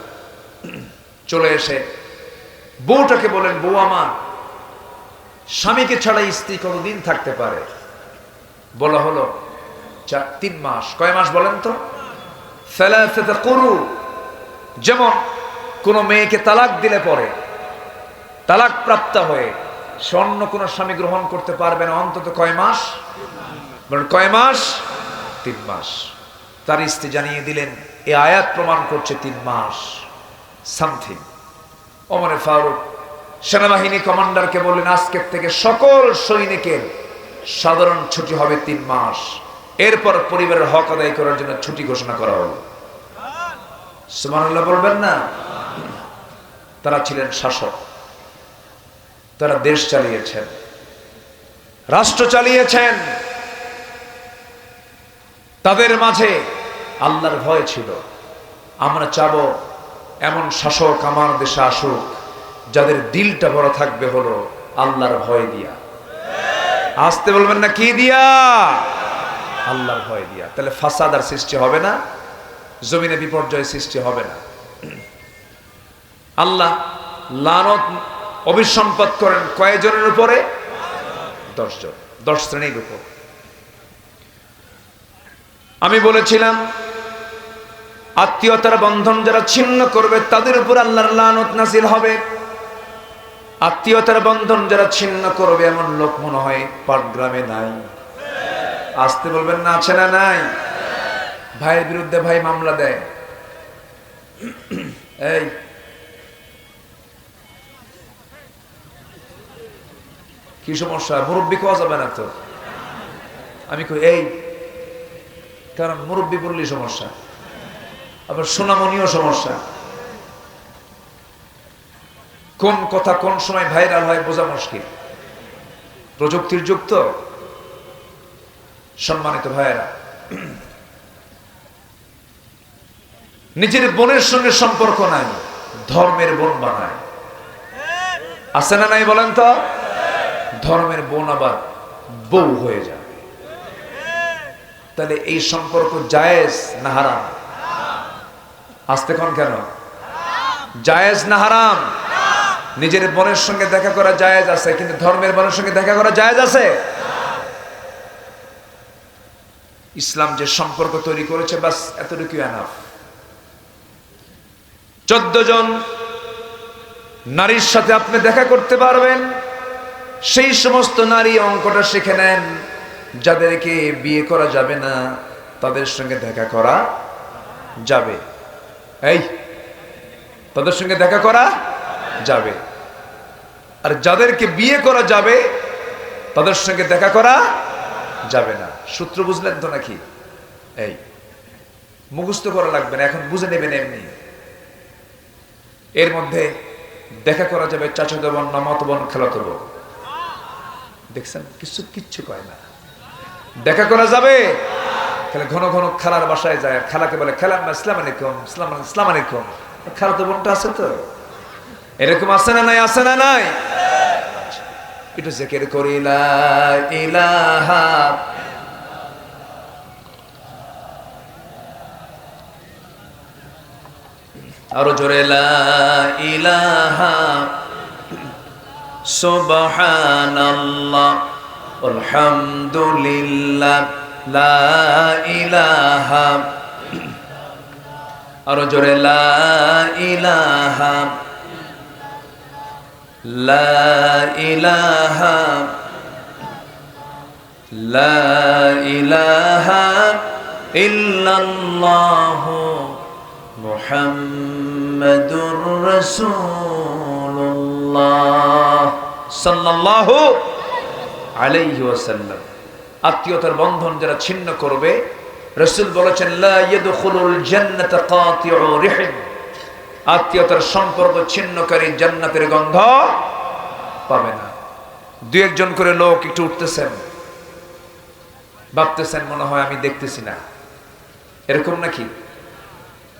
S1: চলে এসে বউটাকে বলেন, বউ আমার, স্বামীকে ছাড়া স্ত্রী কতদিন থাকতে পারে? বলা হলো 3 মাস। কয় মাস বলেন তো? সালাসাতা কুরু। যেমন কোন মেয়েকে তালাক দিলে পরে, তালাক প্রাপ্ত হয়ে সে অন্য কোন স্বামী গ্রহণ করতে পারবে না, অন্তত কয় মাস? কয় মাস? 3 মাস। তার স্ত্রী জানিয়ে দিলেন, এই আয়াত প্রমাণ করছে 3 মাস সামথিং। ওমরে ফারুক সেনাবাহিনী কমান্ডারকে বললেন, আজকের থেকে সকল সৈনিকের সাধারণ ছুটি হবে 3 মাস। এরপর পরিবারের হক আদায় করার জন্য ছুটি ঘোষণা করা হলো। সুবহানাল্লাহ বলবেন না? তারা ছিলেন শাসক, তারা দেশ চালিয়েছেন, রাষ্ট্র চালিয়েছেন। তাদের মাঝে আল্লাহর ভয় ছিল। আমরা চাবো এমন শাসক আমার দেশে আসুক যাদের দিলটা ভরা থাকবে হলো আল্লাহর ভয় দিয়া। আসতে বলবেন না কি দিয়া? আল্লাহর ভয় দিয়া। তাহলে ফাসাদ আর সৃষ্টি হবে না, জমিনে বিপর্যয় সৃষ্টি হবে না। আল্লাহ লানত অভিসম্পাত করেন কয়জনের উপরে? 10 জন, 10 শ্রেণীর উপর। আমি বলেছিলাম আত্মীয়তার বন্ধন যারা ছিন্ন করবে তাদের উপর আল্লাহর লানত নাযিল হবে। আত্মীয়তার বন্ধন যারা ছিন্ন করবে এমন লোক মনে হয় পাটগ্রামে নাই। আসতে বলবেন না আছে না নাই? ভাইয়ের বিরুদ্ধে ভাই মামলা দেয়, এই কি সমস্যা? মুরব্বী কোয়া যাবে না তো? আমি কই এই, কারণ মুরব্বী বললেই সমস্যা, আবার সোনামণিও সমস্যা। কোন কথা কোন সময় ভাইরাল হয় বোঝা মুশকিল। প্রযুক্তির যুগ তো। সম্মানিত ভাইয়েরা, নিজের বোনের সঙ্গে সম্পর্ক নাই, ধর্মের বোন বানায়। আছে না নাই বলেন তো? ধর্মের বোন আবার বউ হয়ে যায়। তাহলে এই সম্পর্ক জায়েজ না হারাম? আসতে কোন কেন? জায়েজ না হারাম? নিজের বোনের সঙ্গে দেখা করা জায়েজ আছে, কিন্তু ধর্মের বোনের সঙ্গে দেখা করা জায়েজ আছে? ইসলাম যে সম্পর্ক তৈরি করেছে বাস এতটুকু এনাফ। 14 জন নারীর সাথে আপনি দেখা করতে পারবেন। সেই সমস্ত নারী অঙ্কটা শিখে নেন, যাদেরকে বিয়ে করা যাবে না তাদের সঙ্গে দেখা করা যাবে। এই, তাদের সঙ্গে দেখা করা যাবে। আর যাদেরকে বিয়ে করা যাবে তাদের সঙ্গে দেখা করা যাবে না। সূত্র বুঝলেন তো নাকি? এই মুখস্থ করা লাগবে না, এখন বুঝে নেবেন এমনি। এর মধ্যে দেখা করা যাবে চাচাতো বোন, মামাতো বোন, খালাতো বোন। দেখছেন কিচ্ছু কয় না। দেখা করা যাবে। তাহলে ঘন ঘন খালার বাসায় যায়, খালাকে বলে খালাম্মা আসসালামু আলাইকুম, আসসালামু আলাইকুম। খালাতো বোনটা আছে তো? এরকম আছে না নাই? আছে না নাই? একটু জিকির করি লা ইলাহা, আরো জোরে লা ইলাহা সুবহানাল্লাহ আলহামদুলিল্লাহ লা ইলাহা, আরো জোরে লা ইলাহা লা ইলাহা লা ইলাহা ইল্লাল্লাহু মুহাম্মাদুর রাসূলুল্লাহ সাল্লাল্লাহু আলাইহি ওয়াসাল্লাম। আত্মীয়তার বন্ধন যারা ছিন্ন করবে, রাসূল বলেছেন লা ইয়াদখুলুল জান্নাতা কাতিউ রিহিম, আত্মীয়তার সম্পর্ক ছিন্নকারী জান্নাতের গন্ধ পাবে না। 2-1 জন করে লোক একটু উঠতেছেন, ভাবতেছেন মনে হয় আমি দেখতেছি না, এরকম নাকি?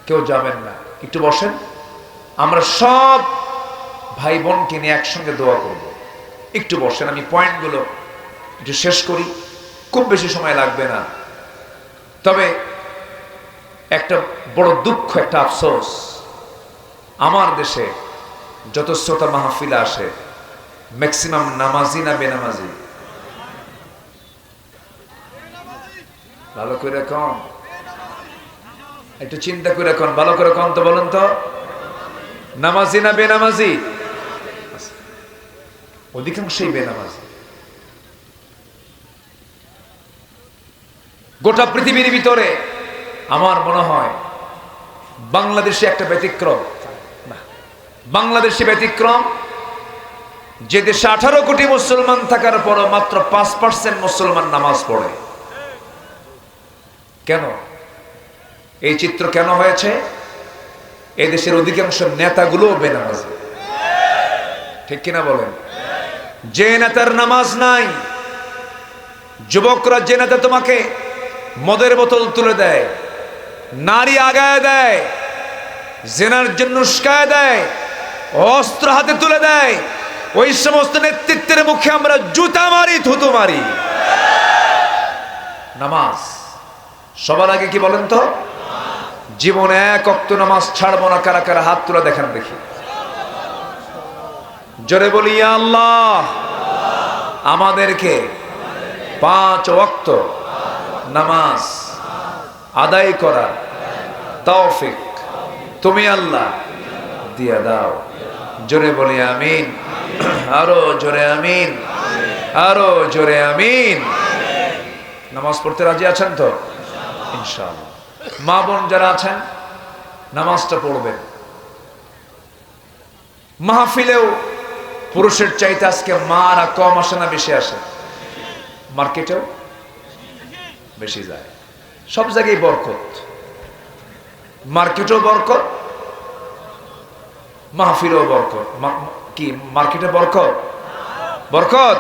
S1: কেউ যাবেন না, একটু বসেন। আমরা সব ভাই বোনকে নিয়ে একসঙ্গে দোয়া করব। একটু বসেন, আমি পয়েন্টগুলো একটু শেষ করি, খুব বেশি সময় লাগবে না। তবে একটা বড় দুঃখ, একটা আফসোস, আমার দেশে যত শ্রোতা মাহফিলে আসে ম্যাক্সিমাম নামাজি না বেনামাজি? ভালো করে কন, একটু চিন্তা করে কন, ভালো করে কন তো, বলুন তো, নামাজি না বেনামাজি? অধিকাংশই বেনামাজি। গোটা পৃথিবীর ভিতরে আমার মনে হয় বাংলাদেশে একটা ব্যতিক্রম। বাংলাদেশে ব্যতিক্রম, যে দেশে 18 কোটি মুসলমান থাকার পরও মাত্র 5% মুসলমান নামাজ পড়ে। কেন এই চিত্র কেন হয়েছে? এই দেশের অধিকাংশ নেতাগুলো বেনামাজি, ঠিক কিনা বলেন? যে নেতার নামাজ নাই, যুবকরা যে নেতা তোমাকে মদের বোতল তুলে দেয়, নারী আগায় দেয়, জেনার জন্য উস্কায় দেয়, অস্ত্র হাতে তুলে দেয়, ওই সমস্ত নেতৃত্বের মুখে আমরা জুতা মারি, থুতু মারি। নামাজ সবার আগে কি বলেন তো? জীবনে এক ওয়াক্ত নামাজ ছাড়বো না, কারা কারা হাত তুলে দেখেন দেখি। জোরে বলি ইয়া আল্লাহ, আমাদেরকে 5 ওয়াক্ত নামাজ আদায় করা তৌফিক তুমি আল্লাহ দিয়ে দাও। জোরে বলি আমিন, আরো জোরে আমিন, আরো জোরে আমিন। নামাজ পড়তে রাজি আছেন তো? ইনশাআল্লাহ। মা বোন যারা আছেন নামাজটা পড়বেন। মাহফিলেও পুরুষের চাইতে আজকে মারা কম আসে না বেশি আসে? মার্কেটেও বেশি যায়। সব জায়গায় বরকত, মার্কেটেও বরকত, মাহফিলেও বরকত। কি মার্কেটে বরকত? বরকত